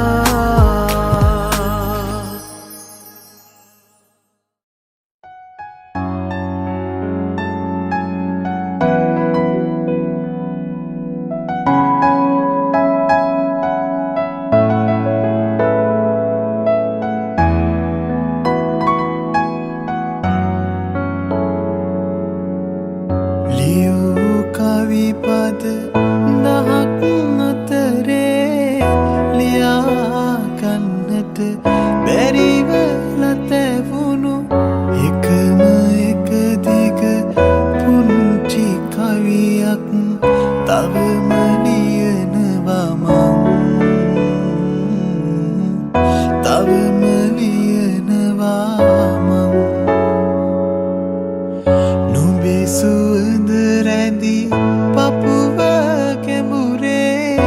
ලියූ කවි පද දහක් අතරේ ලියා ගන්නට බැරිව ලතැවුණු එකම එක දිග පුංචි කවියක් තවම ලියනවා මං තවම ලියනවා මං නුඹේ සුවඳ රැඳි පපුව කැඹුරේ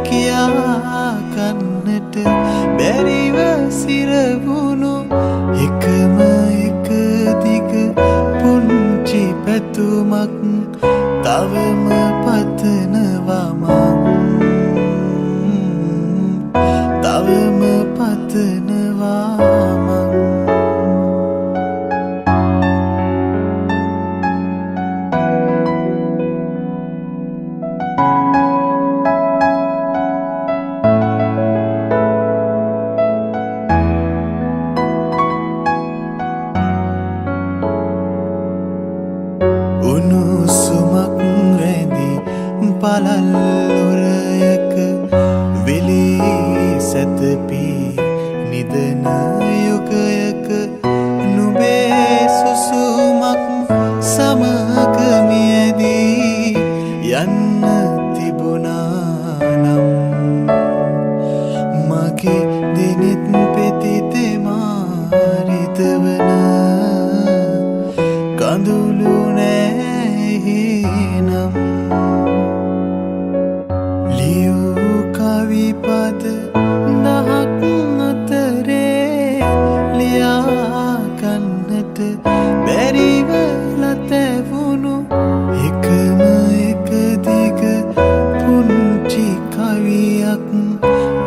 කියා කන්නට බැරිව සිරවුණු එකම එක දිග පුංචි පැතුමක් තවම පතනවා මං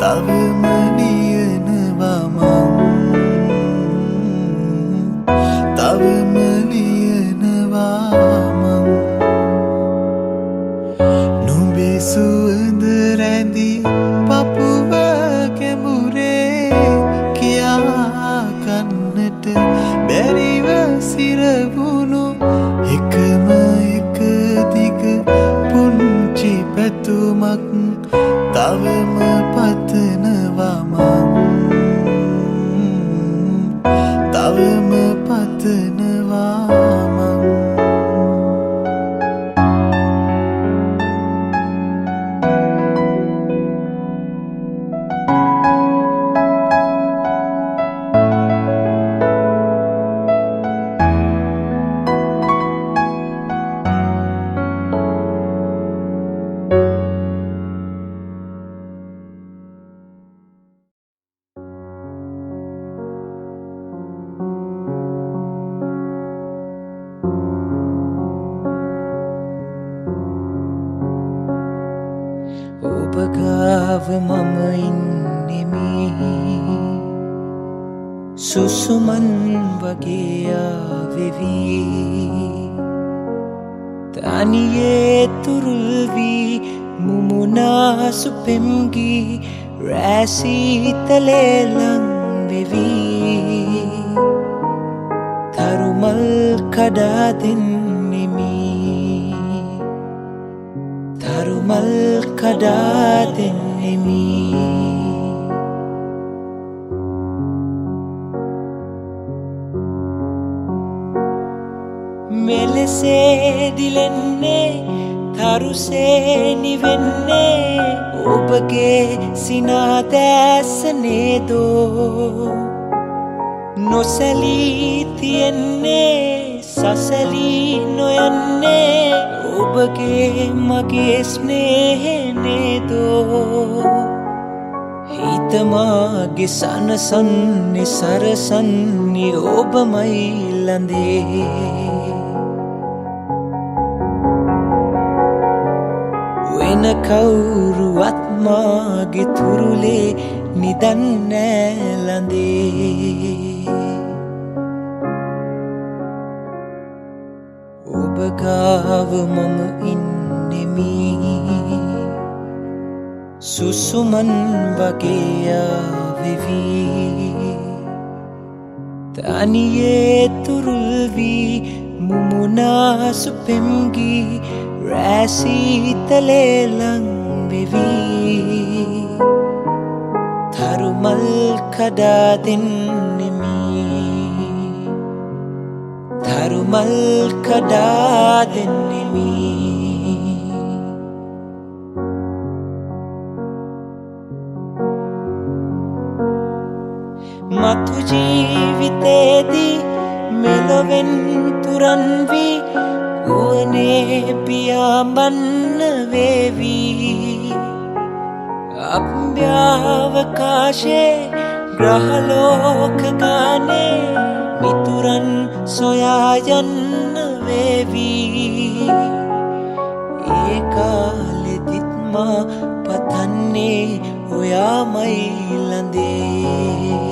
තවම ලියනවා මං තවම ලියනවා මං නුඹේ සුවඳ රැඳි පපුව කැඹුරේ කියා කන්නට බැරිව සිරවුණු එකම එක දිග පුංචි පැතුමක් තවම පතනවා මං තවම පතනවා මං ඔබ ගාව මම ඉන්නෙමි සුසුමන් වගේ ආවෙවි තනියේ තුරුල් වී මුමුනාසු පෙම්ගි රැසීතලේ ලං වෙවි තරුමල් කඩා දෙන්නෙමි තරුමල් කඩා දෙන්නෙමි මෙලෙසේ දිලෙන්නේ තරුසේ නිවෙන්නේ ඔබගේ සිනාදැස නේදෝ නොසැලී තියෙන්නේ සසලී නොයන්නේ ඔබගේ මගේ ස්නේහය නේදෝ හිතමාගේ සනසන්නේ සරසන්නේ ඔබමයි ළඳේ වෙන කවුරුවත් මාගේ තුරුලේ නිදන්නෑ ළඳේ ඔබ ගාව මම ඉන්නෙමි සුසුමන් වගේ ආවෙවි තනියේ තුරුල් වී මුමුනාසු පෙම්ගි රැසීතලේ ලං වෙවි තරුමල් කඩා දෙන්නෙමි තරුමල් කඩා දෙන්නෙමි මතු ජීවිතේදී මෙලොවෙන් තුරන් වී ගුවනේ පියාඹන්න වේවි අභ්‍යවකාශේ ග්‍රහලෝක ගානේ මිතුරන් සොයා යන්න වේවි ඒ කාලෙදිත් මා පතන්නේ ඔයාමයි ළඳේ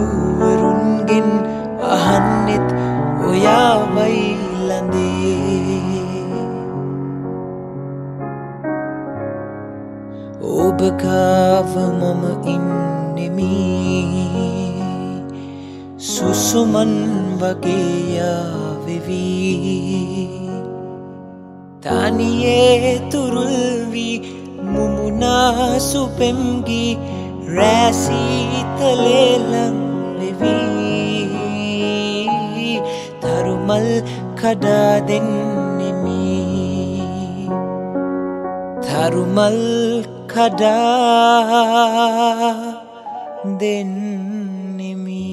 දෙව්දුවරුන්ගෙන් අහන්නෙත් ඔයාමයි ළඳේ ඔබ ගාව මම ඉන්නෙමි සුසුමන් වගේ ආවෙවි තනියේ තුරුල් වී මුමුනාසු පෙම්ගි රැසීතලේ ලං වෙවි තරුමල් කඩා දෙන්නෙමි තරුමල් කඩා දෙන්නෙමි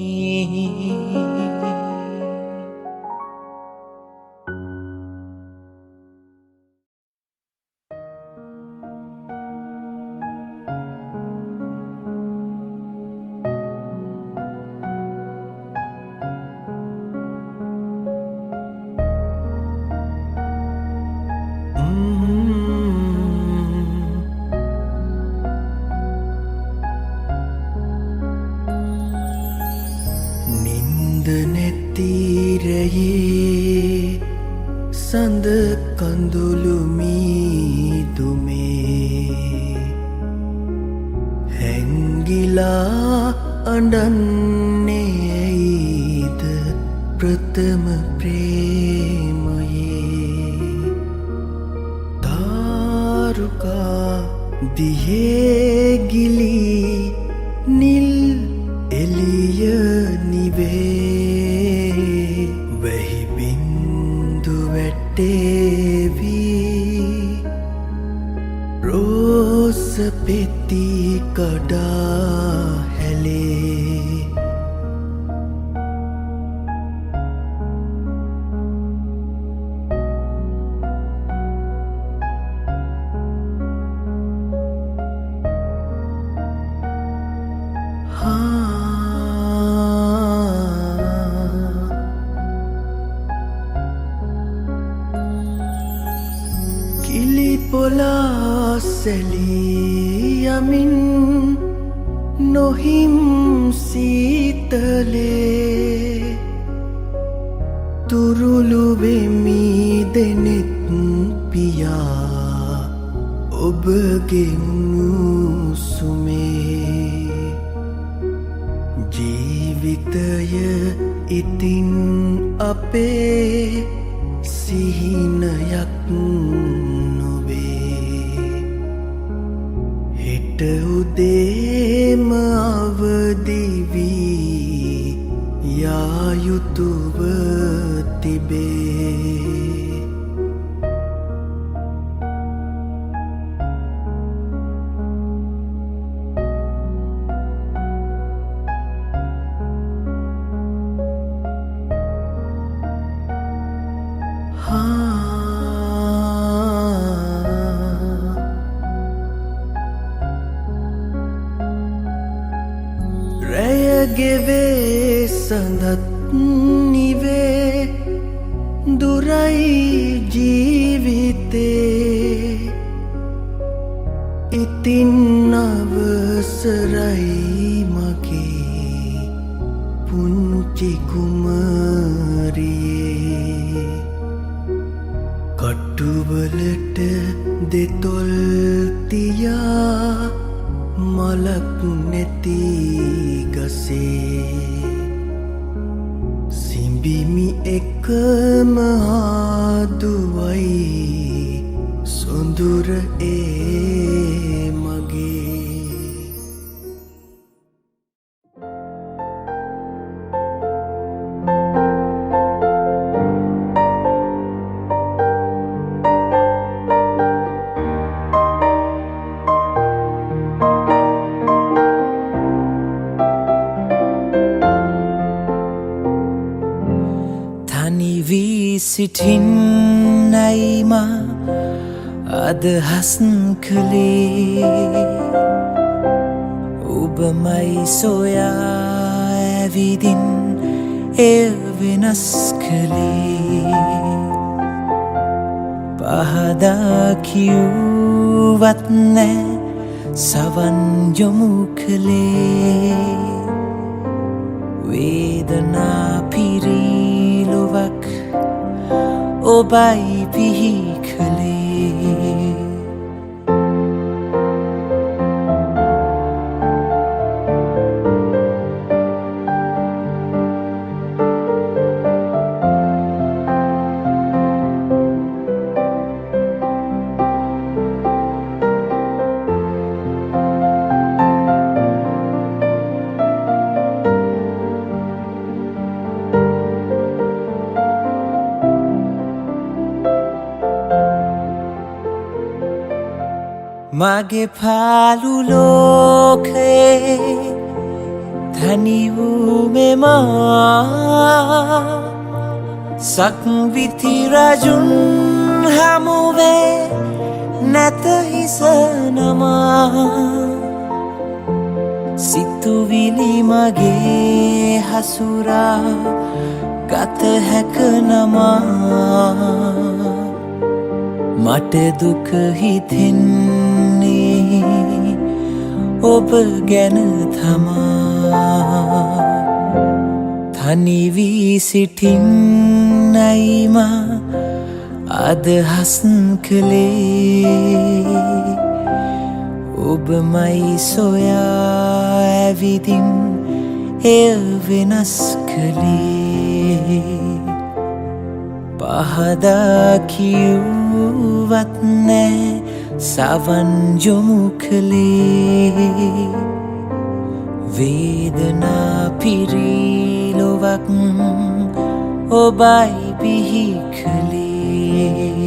නින්ද නැතිරයේ සඳ කඳුළු මීදුමේ හැංගිලා අඬන්නේ ඇයිද ප්‍රථම ප්‍රේමයේ තාරුකා දිහේ ගිලී නිල් එළිය නිවේ වැහි බින්දු වැටේවී රෝස පෙති කඩා හැලේ කිලිපොලා සැලී යමින් නොහිම් සීතලේ තුරුළු වෙමි දෙනෙත් පියා ඔබගේ උණුසුමේ ජීවිතය ඉතින් අපේ සිහිනයක් හෙට උදේම අවදිවී යා යුතුව තිබේ රැයගෙවේ සඳත් නිවේ දුරයි ජීවිතේ ඉතින් අවසරයි මගේ පුංචි කුමරියේ කටුවලට දෙතොල් තියා මලක් නැති ගසේ සිඹිමි එකම හාදුවයි සොඳුර ඒ මගේ සිටින්නයි මා අදහස් කළේ ඔබමයි සොයා ඇවිදින් එය වෙනස් කළේ පහදා කිව්වත් නෑ සවන් යොමු කළේ වේදනා පිරීලොවක් ඔබයි පිහි කළේ මගේ පාළු ලෝකේ තනි වූ මෙමා සක්විති රජුන් හමුවේ නැත හිස නමා සිතුවිලි මගේ හසුරා ගත හැක නමා මට දුක හිතෙන්නේ ඔබ ගැන තමා තනි වී සිටින්නයි මා අදහස් කළේ ඔබමයි සොයා ඇවිදින් එය වෙනස් කළේ පහදා කිව්වත් නෑ සවන් යොමු කළේ වේදනා පිරීලොවක් ඔබයි බිහි කළේ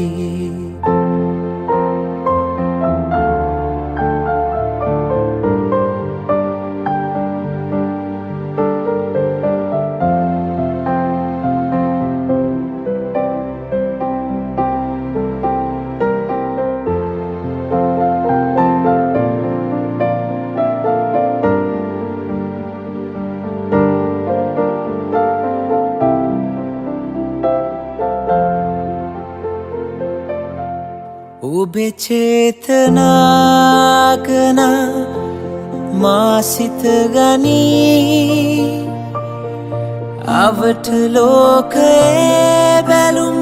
ඔබේ චේතනාගන මා සිත ගනී අවට ලෝකයේ බැලුම්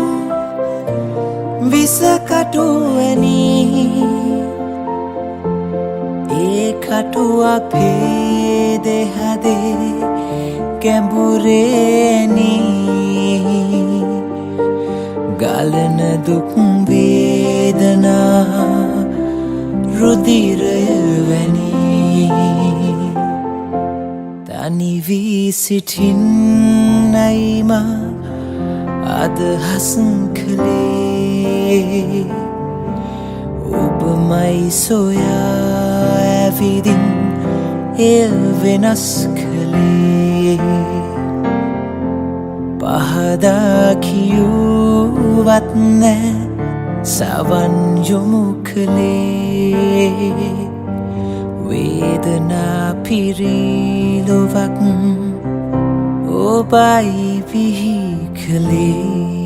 විසකටුවනි ඒ කටු අපේ දෙහදේ ගැඹුරේනි ගලන දුක් වේදනා රුධිරය වැනි තනි වී සිටින්නයි මා අදහස් කළේ ඔබමයි සොයා ඇවිදින් එය වෙනස් කළේ පහදා කිව්වත් නෑ සවන් යොමු කළේ වේදනා පිරීලොවක් ඔබයි බිහි කළේ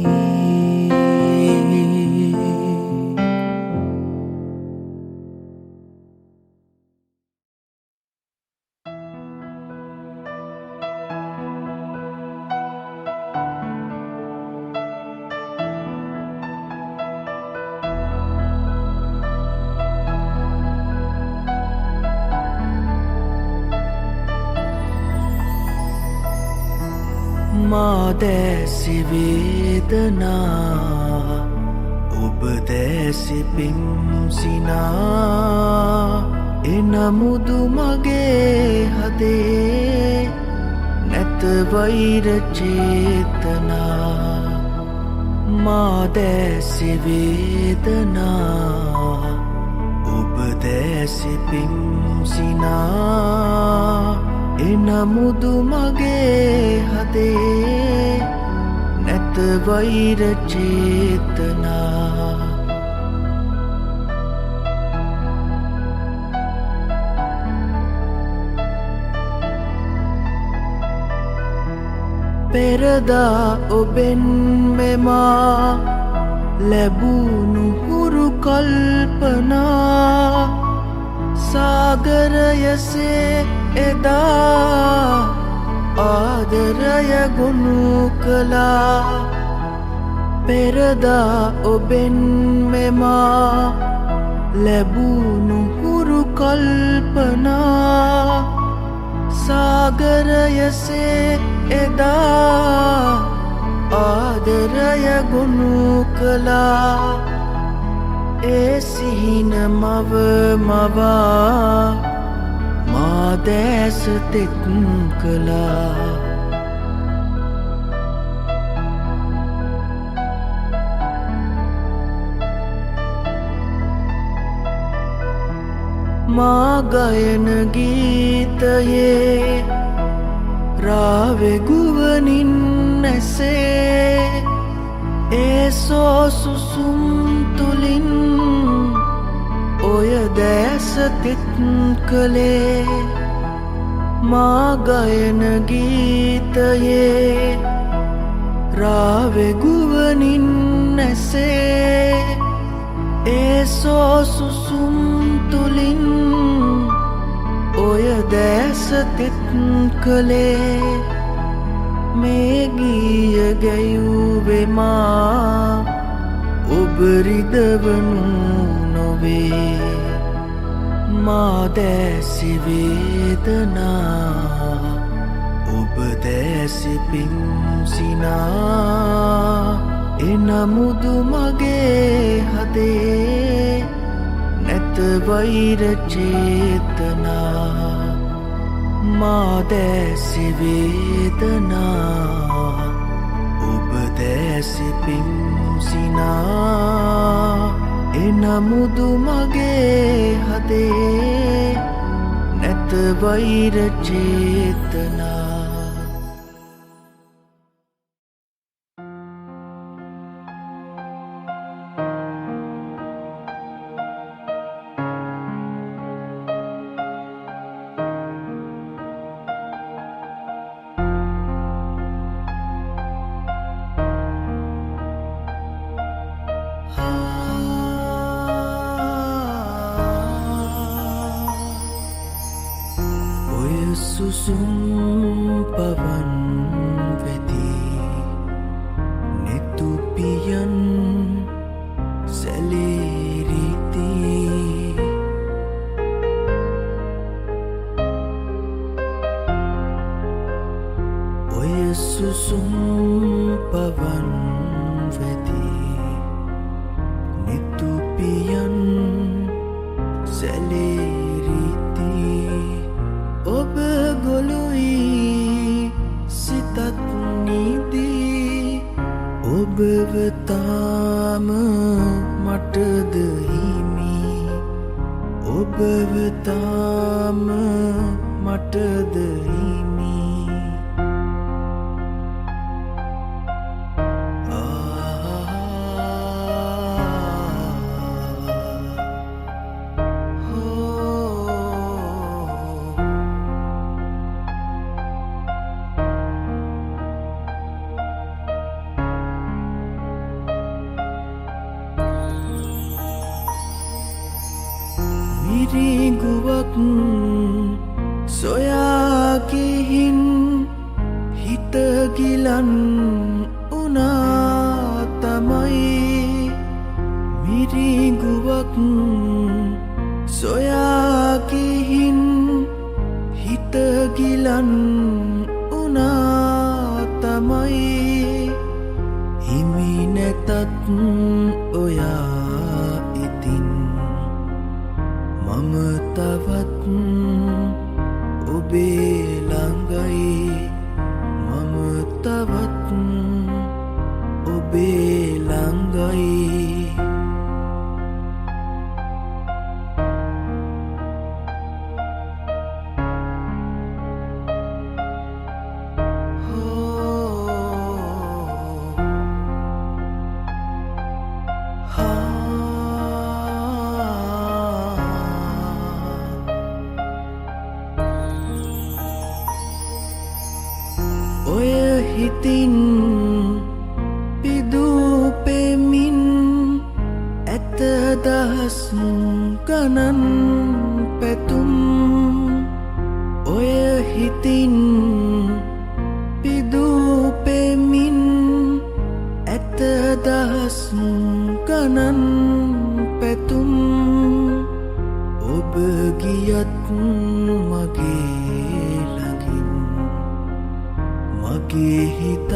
මා දැසි වේදනා ඔබ දැසි පිම්සිනා එනමුදු මගේ හදේ නැත වෛර චේතනා මා දැසි වේදනා ඔබ දැසි පිම්සිනා එනමුදු මගේ හදේ නැත වෛර චේතනා පෙරදා ඔබෙන් මෙමා ලැබුණු හුරු කල්පනා සාගරයසේ එදා ආදරය ගොනු කළා පෙරදා ඔබෙන් මෙමා ලැබුණු හුරු කල්පනා සාගරයසේ එදා ආදරය ගොනු කළා ඒ සිහින මව මවා මා දැස තෙත් කළා මා ගයන ගීතයේ රාවෙ ගුවනින් ඇසේ ඒ සෝසුසුම් තුලින් ඔය දැස තෙත් කළේ මා ගයන ගීතයේ රාවෙ ගුවනින් ඇසේ ඒසෝ සුසුම් තුලින් ඔය දැස තෙත් කළේ මේ ගීය ගැයුවේ මා ඔබ රිදවනු නොවේ මා දැසි වේදනා ඔබ දැසි පිම්සිනා එනමුදු මගේ හදේ නැත වෛර චේතනා මා දැසි වේදනා ඔබ දැසි පිම්සිනා එනමුදු මගේ හදේ නැත වෛර චේතනා සුසුම් පවන් වෙදී නෙතුපියන් සැලේරිති ඔය සුසුම් පවන් වෙදී නෙතුපියන් සැලේරිති ඔබ ගොළුයි සිතත් නිදී ඔබව තාම මටද හිමි ඔබව තාම මටද හිමි මිරිඟුවක් සොයා ගිහින් හිත ගිලන් උනා තමයි මිරිඟුවක් සොයා ගිහින් හිත ගිලන් උනා තමයි හිමි නැතත් ඔයා ඉතින් මම තවත් ඔබේ ළඟයි මම තවත් ඔබේ ළඟයි ඔය හිතින් පිදූපෙමින් ඇත දහස් ගණන් පැතුම් ඔය හිතින් පිදූපෙමින් ඇත දහස් ගණන් පැතුම් ඔබ ගියත් මගේ ළඟින් මගේ හිතත්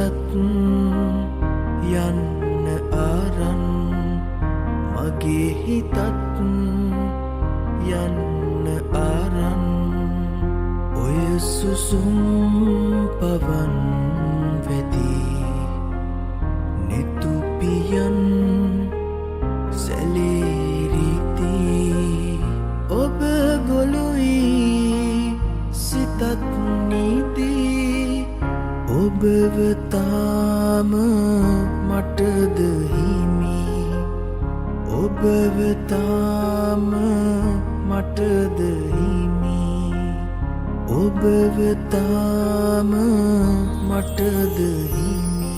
යන්න ආරන් මගේ හිතත් යන්න ආරන් ඔය සුසුම් පවන් වෙදී නෙතුපියන් සැලේරිති ඔබ ගොළුයි සිතත් නිදී ඔබව තාම මටද හිමි ඔබව තාම මටද හිමි ඔබව තාම මටද හිමි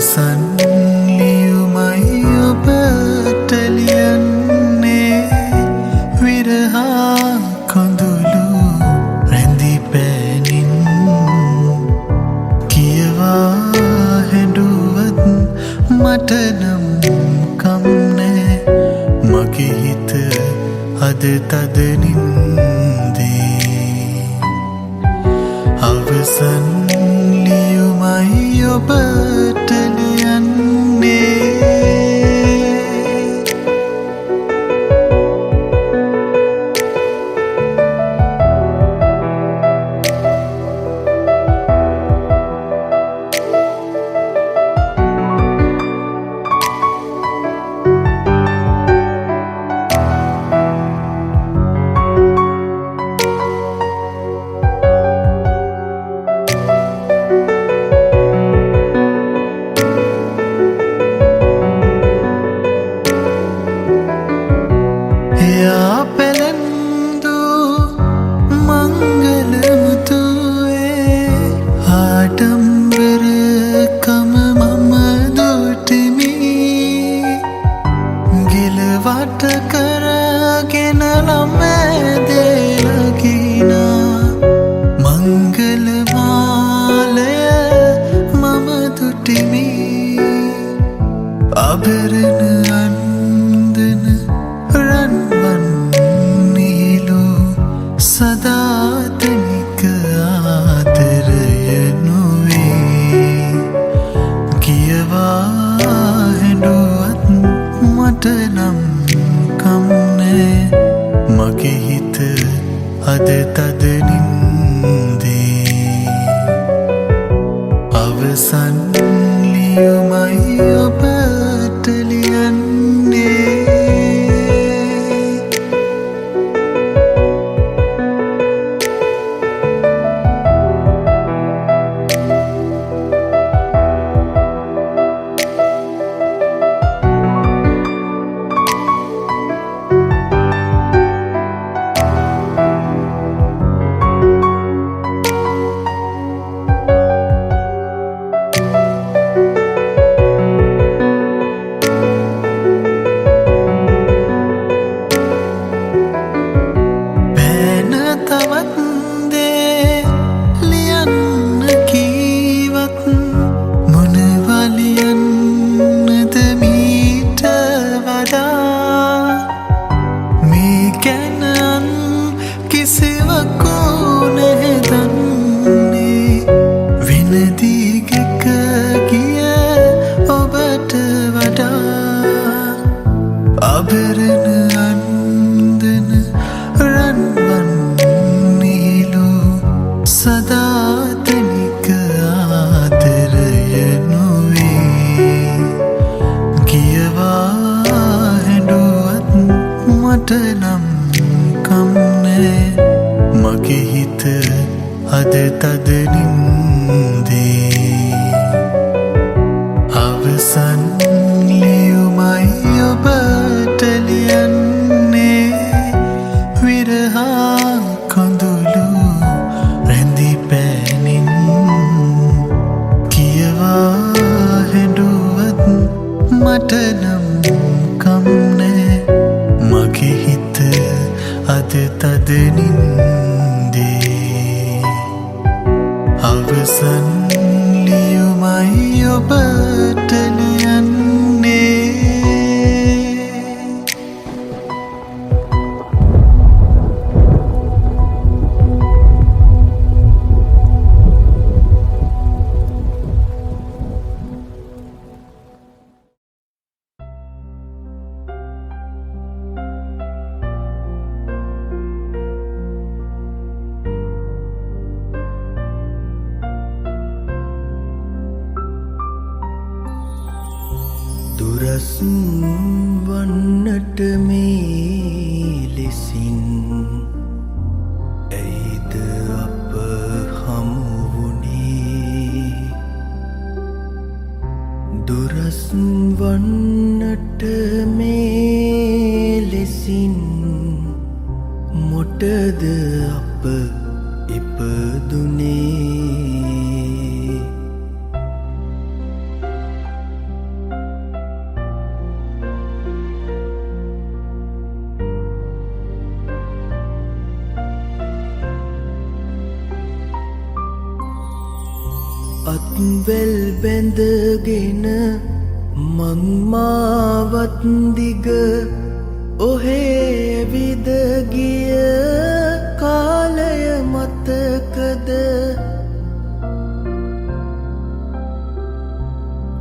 අවසන් ලියුමයි ඔබට ලියන්නේ විරහා කඳුළු රැඳි පෑනින් කියවා හැඬුවත් මට නම් කම්නෑ මගේ හිත අද තද නින්දේ අවසන් ලියුමයි ඔබට ලියන්නේ වට කරගෙන ළමැදලකිනා මංගල මාලය මම දුටිමි අබරණ අන්දන රන්වන් නීලු සදාතනික ආදරය නොවේ කියවා හැඬුවත් මට නම් කම්නෑ මගේ හිත අද තද නින්දේ අවසන් ලියුමයි ඔබට ලියන්නේ අබරණ අන්දන රන්වන් නීලු සදාතනික ආදරය නොවේ කියවා හැඬුවත් මට නම් කම්නෑ මගේ හිත අද තද නින්දේ අවසන් ලියුමයි ඔබට ලියන්නේ විරහා කඳුළු රැඳි පෑනින් කියවා හැඬුවත් මට නම් කම්නෑ මගේ හිත අද තද නින්දේ අවසන් ලියුමයි ඔබට ලියන්නේ දුරස් වන්නට මේ ලෙසින් ඇයිද අප හමුවුණේ දුරස් වන්නට මේ ලෙසින් මොටද අප ඉපදුනේ අත්වැල් බැඳගෙන මං මාවත් දිග ඔහේ ඇවිද ගිය කාලය මතකද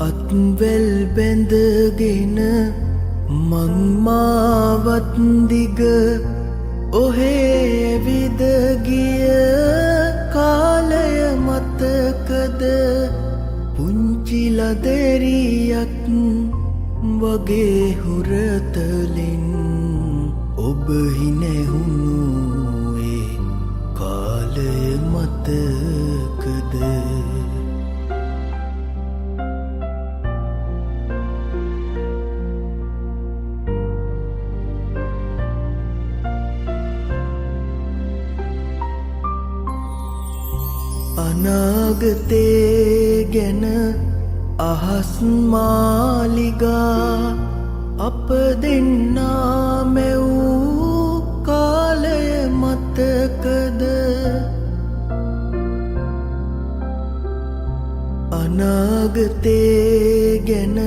අත්වැල් බැඳගෙන මං මාවත් දිග ඔහේ ඇවිද ගිය කාලය මතකද පුංචි ලදරියක් වගේ හුරතලින් ඔබ හිනැහුණු ඒ කාලය මතකද අනාගතේ ගැන අහස් මාලිගා අප දෙන්නා මැවූ කාලය මතකද අනාගතේ ගැන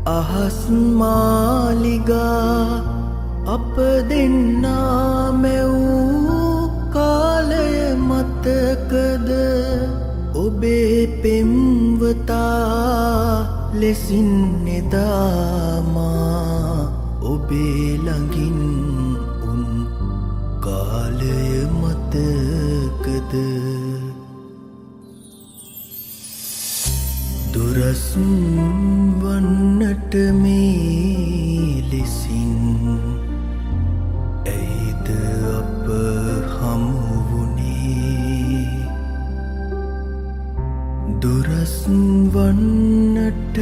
අහස් මාලිගා අප දෙන්නා මැවූ කාලය මතකද ඔබේ පෙම්වතා ලෙසින් එදාමා ඔබේ ළඟින් උන් කාලය මතකද දුරස් වන්නට මේ ලෙසින් ඇයිද අප හමුවුණේ දුරස් වන්නට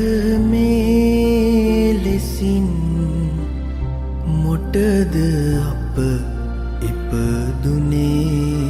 මේ ලෙසින් මොටද අප ඉපදුනේ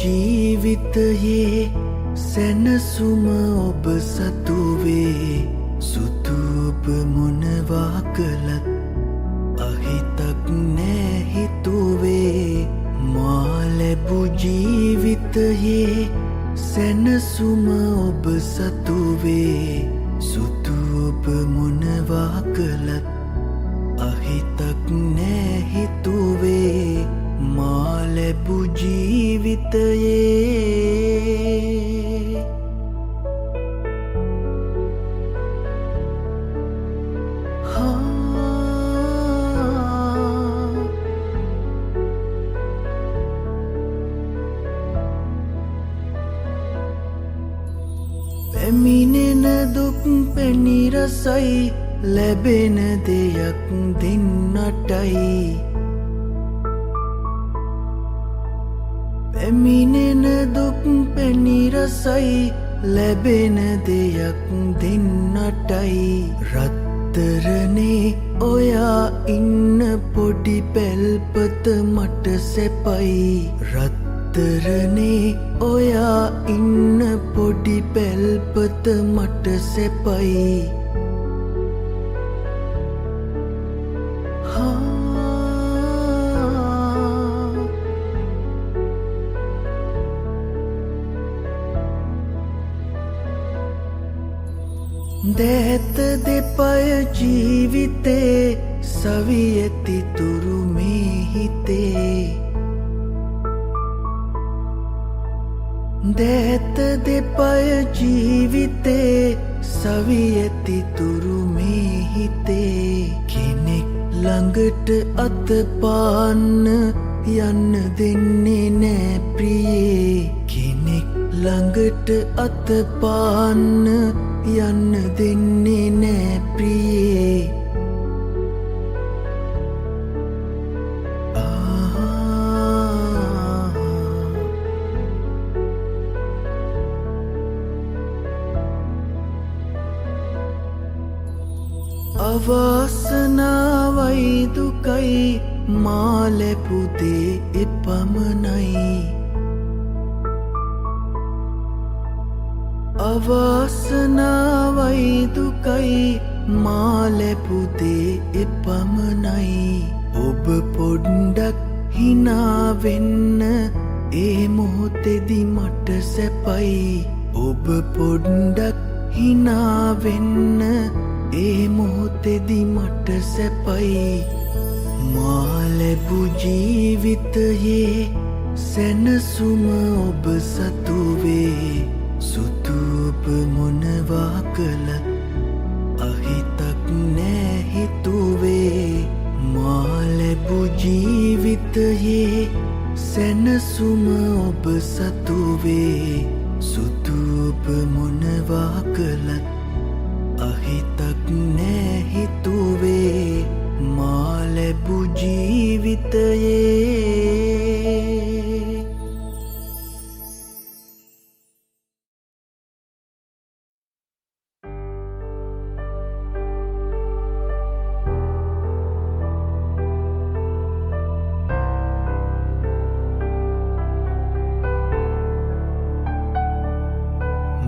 ජීවිතයේ සැනසුම ඔබ සතුවේ සුතුප මොනවා කළත් අහිතක් නෑ හිතුවේ මා ලැබූ ජීවිතයේ සැනසුම ඔබ සතුවේ සුතුප මොනවා කළත් අහිතක් නෑ හිතුවේ මා ලැබූ ජීවිතයේ පැමිණෙන දුක් පැණිරසයි ලැබෙන දෙයක් දෙන්නටයි පැමිණෙන දුක් පැණිරසයි ලැබෙන දෙයක් දෙන්නටයි රත්තරනේ ඔයා ඉන්න පොඩි පැල්පත මට සැපයි රත්තරනේ ඔයා ඉන්න පොඩි පැල්පත මට සැපයි දැත දෙපය ජීවිතේ සවියති තුරු මේ හිතේ දැත දෙපය ජීවිතේ සවියති තුරු මේ හිතේ කෙනෙක් ළඟට අතපාන්න යන්න දෙන්නේ නෑ ප්‍රියේ කෙනෙක් ළඟට අතපාන්න යන්න දෙන්නේ නෑ ප්‍රියේ අවාසනාවයි දුකයි මා ලැබූ දේ එපමණයි. අවාසනාවයි දුකයි මා ලැබූ දේ එපමණයි. ඔබ පොඩ්ඩක් හිනා වෙන්න ඒ මොහොතේදී මට සැපයි. ඔබ පොඩ්ඩක් හිනා වෙන්න ඒ මොහොතේදී මට සැපයි. මා ලැබූ ජීවිතයේ සැනසුම ඔබ සතු වේ. සුදු ඔබ මොනවා කළත් අහිතක් නෑ හිතුවේ. මා ලැබූ ජීවිතයේ සැනසුම ඔබ සතු වේ. සුදු ඔබ මොනවා කළත් අහිතක් නෑ හිතුවේ. මා ලැබූ ජීවිතයේ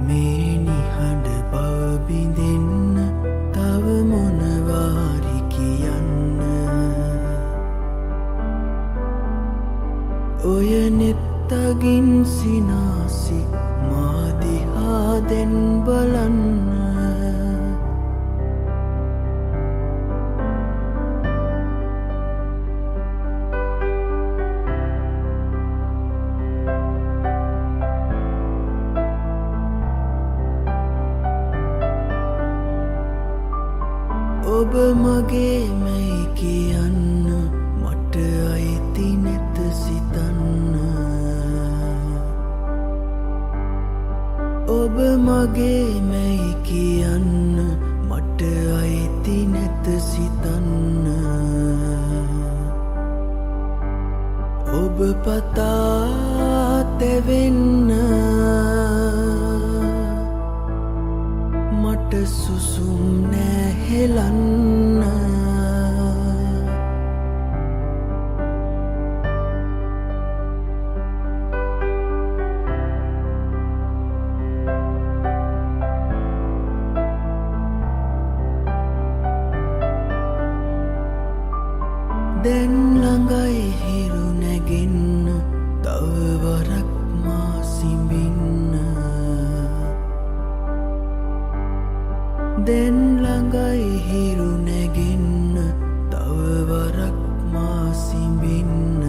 මේ නිහඬ බව බිඳෙන්න තව මොනවාරි කියන්න. ඔය නෙත්තගින් සිනාසි මා දිහා දැන් බලන්න. ඔබ මගේ මැයි කියන්න මට අයිති නැත සිතන්න. ඔබ මගේ මැයි කියන්න මට අයිති නැත සිතන්න. ඔබ පතා තැවෙන්න මට සුසුම් නෑ හෙලන්න. දැන් ළඟයි හිරු නැගෙන්න තව වරක් මා සිඹින්න. දැන් ළඟයි හිරු නැගෙන්න තව වරක් මා සිඹින්න.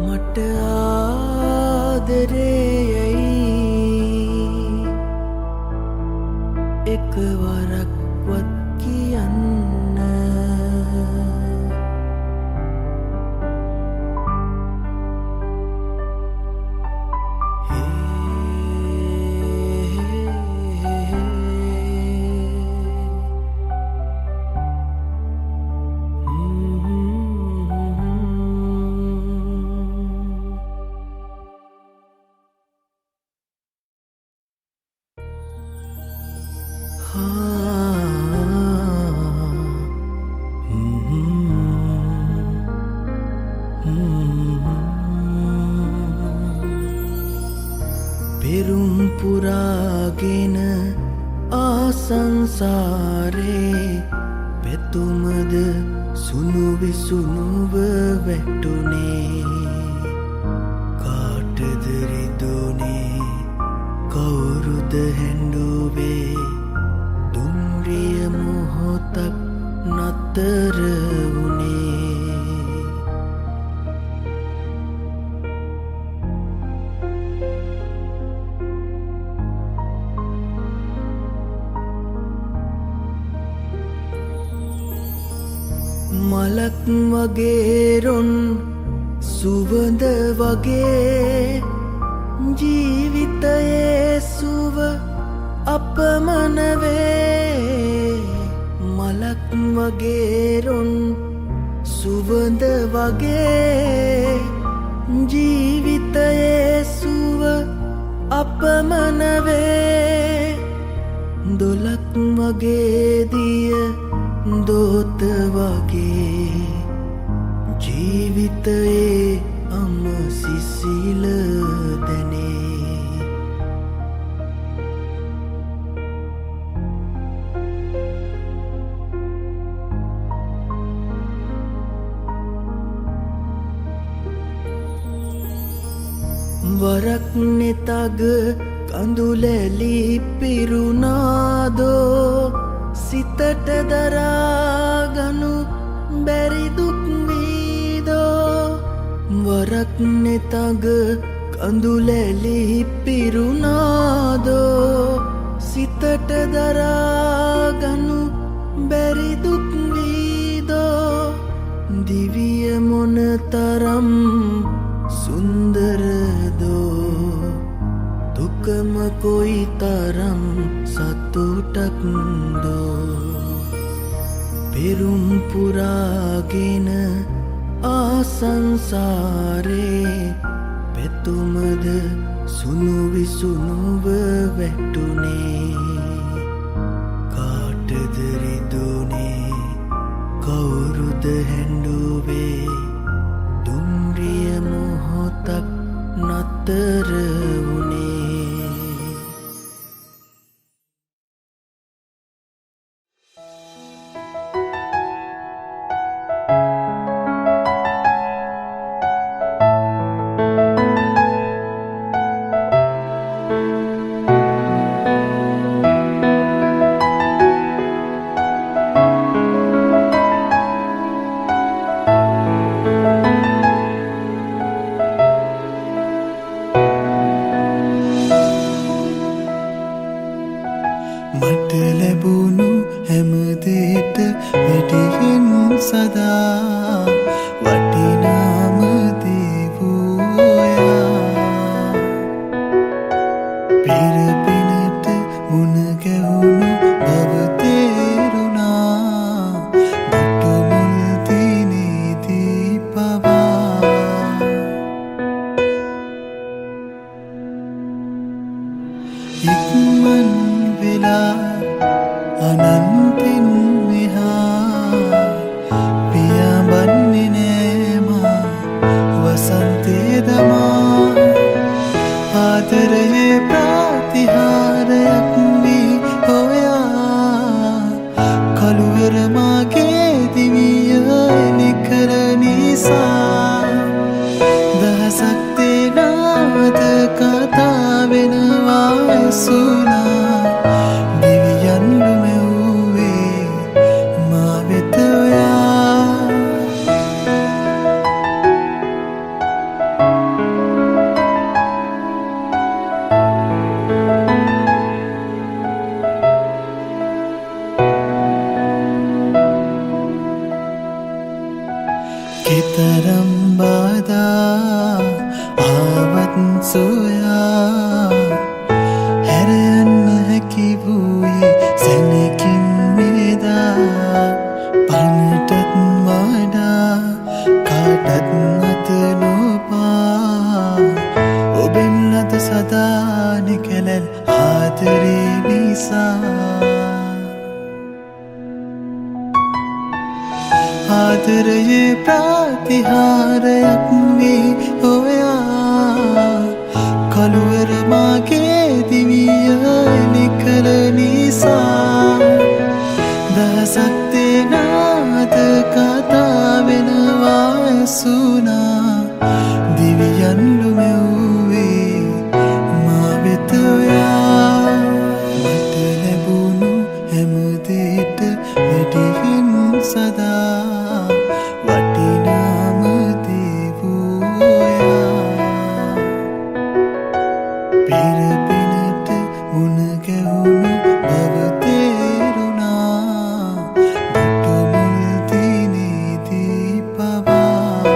මට ආදරේයයි එකවරක්වත් කියන්න. පෙරුම් පුරාගෙන ආසංසාරේ පැතුමද සුණු විසුණුව වැටුනේ. කාටද රිදුනේ කවුරුද හැඬුවේ. දුම්රිය මොහොතක් නතර වුණේ. මලක් වගේ රොන් සුවඳ වගේ ජීවිතයේ සුව අපමණ වේ. මලක් වගේ රොන් සුවඳ වගේ ජීවිතයේ සුව අපමණ වේ. දොලක් වගේ දිය දෝත වගේ ජීවිතයේ අමසිසිල දැනේ වරක් නෙතග කඳුලැලි පිරුණාදෝ සිතට දරාගනු බැරි දුක් වීදෝ වරක් නෙතග කඳුලැලි පිරුණාදෝ සිතට දරාගනු බැරි දුක් වීදෝ දිවිය මොනතරම් සුන්දරදෝ දුකම කොයි තරම් සතුටක්දෝ පෙරුම් පුරාගෙන ආසංසාරේ පැතුමද සුණු විසුණුව වැටුනේ කාටද රිදුනේ කවුරුද හැඬුවේ දුම්රිය මොහොතක් නතර වුණේ මට ලැබුණු හැමදේට වැඩියෙන් සදා වටිනාම දේ වූයා පෙර පිනට මුණ ගැහුණු බව තේරුණා දුටු මුල් දිනේදී පවා ඉක්මන් වෙලා අනන්තෙන් මෙහා පියාඹන්නේ නෑ මා වසන්තේ දමා ආදරයේ ප්‍රතිහාරයක් වී හොයා කළුවර මාගේ දිවිය එලි කර නිසා දහසක් දෙනාද කතා වෙනවා ඇසුනා කෙතරම් බාධා ආවත් සොයා හැර යන්න හැකි වූයේ සැනකින් වේදා පනටත් වඩා කාටත් අත නොපා ඔබෙන් ලද සදාන කැලැල් ආදරේ නිසා ආදරයේ ප්‍රතිහාරයක් වී හොයා කළුවර මාගේ දිවිය එලි කළ නිසා දහසක් දෙනාද කතා වෙනවා ඇසුනා දිවියන් ලුමෙව්වේ මා වෙත ඔයා මට ලැබුණු හැමදේට වැඩියෙන් සදා වටිනාම දේ වූයා පෙර පිනට මුණ ගැහුණු බව තේරුණා දුටු මුල් දිනේදී පවා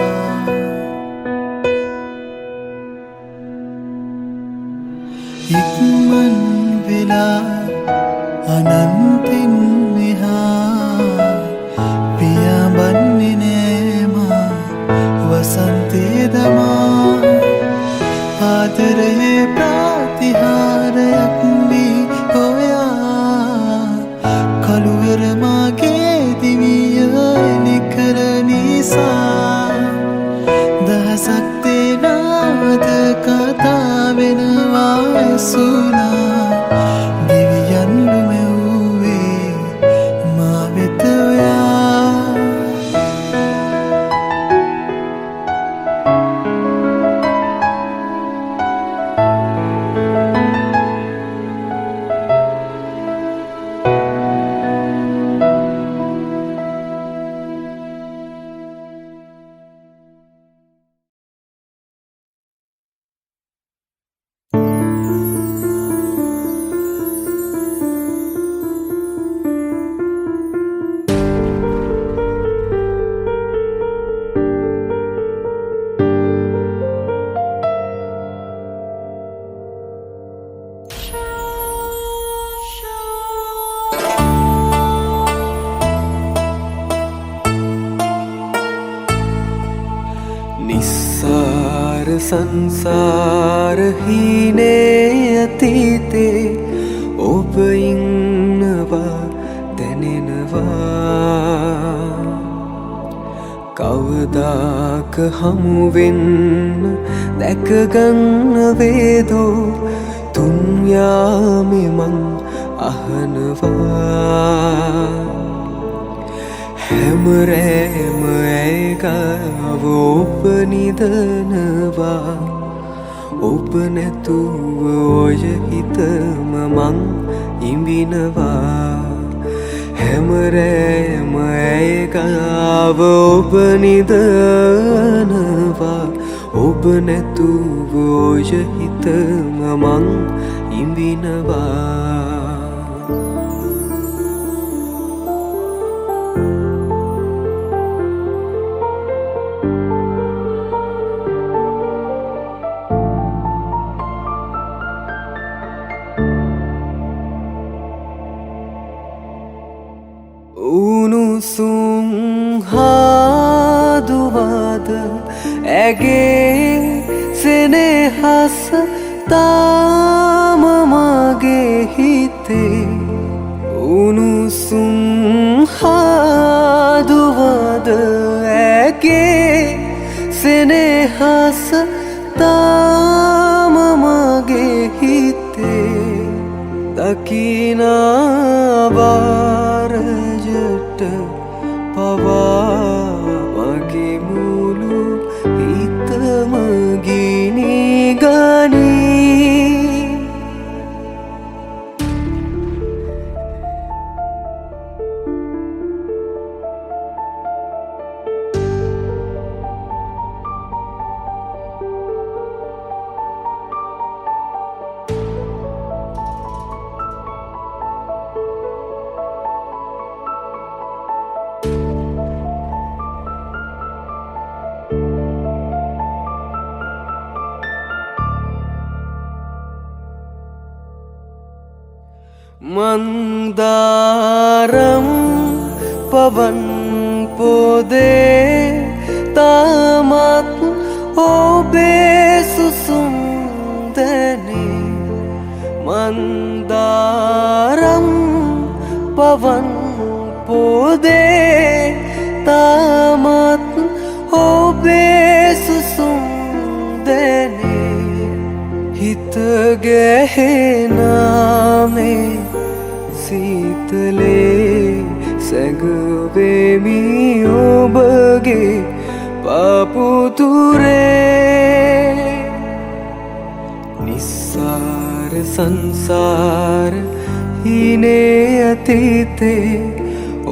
සංසාර හීනේ අතීතේ ඔබ ඉන්නවා දැනෙනවා කවදාක හමුවෙන්න දැකගන්න වේදෝ දුන්යාමේ මං අහනවා හැමරෑම ඇයගාව ඔබ නිදනවා ඔබ නැතුව ඔය හිතම මං ඉඹිනවා හැමරෑම ඇයගාව ඔබ නිදනවා ඔබ නැතුව ඔය හිතම මං ඉඹිනවා උණුසුම් හාදුවද ඇගේ සෙනෙහස තාම මගේ හිතේ උණුසුම් හාදුවද ඇගේ සෙනෙහස තාම මගේ හිතේ දකිනා වාරජට පවා මගේ මුළු හිතම ගිනි ගනී මන්දාරම් පවන් පොදේ තාමත් ඔබේ සුසුම් දැනේ මන්දාරම් පවන් පොදේ තාමත් ඔබේ සුසුම් දැනේ හිත ගැහෙනාමේ සීතලේ සැඟවෙමි ඔබගේ පාපුතුරේ නිස්සාර සංසාර හීනේ අතීතේ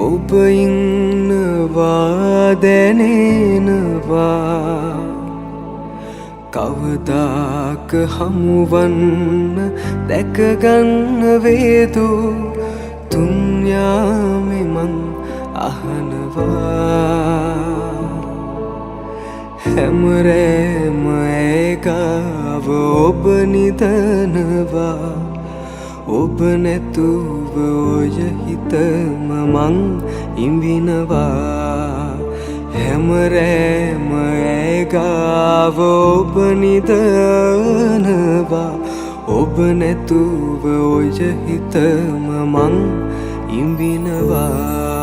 ඔබ ඉන්නවා දැනෙනවා කවදාක හමුවන්න දැකගන්න වේදෝ දුන්යාමේ මං අහනවා හැමරෑම ඇයගාව ඔබ නිදනවා ඔබ නැතුව ඔය හිතම මං ඉඹිනවා හැමරෑම ඇයගාව ඔබ නිදනවා ඔබ නැතුව ඔය හිතම මං ඉඹිනවා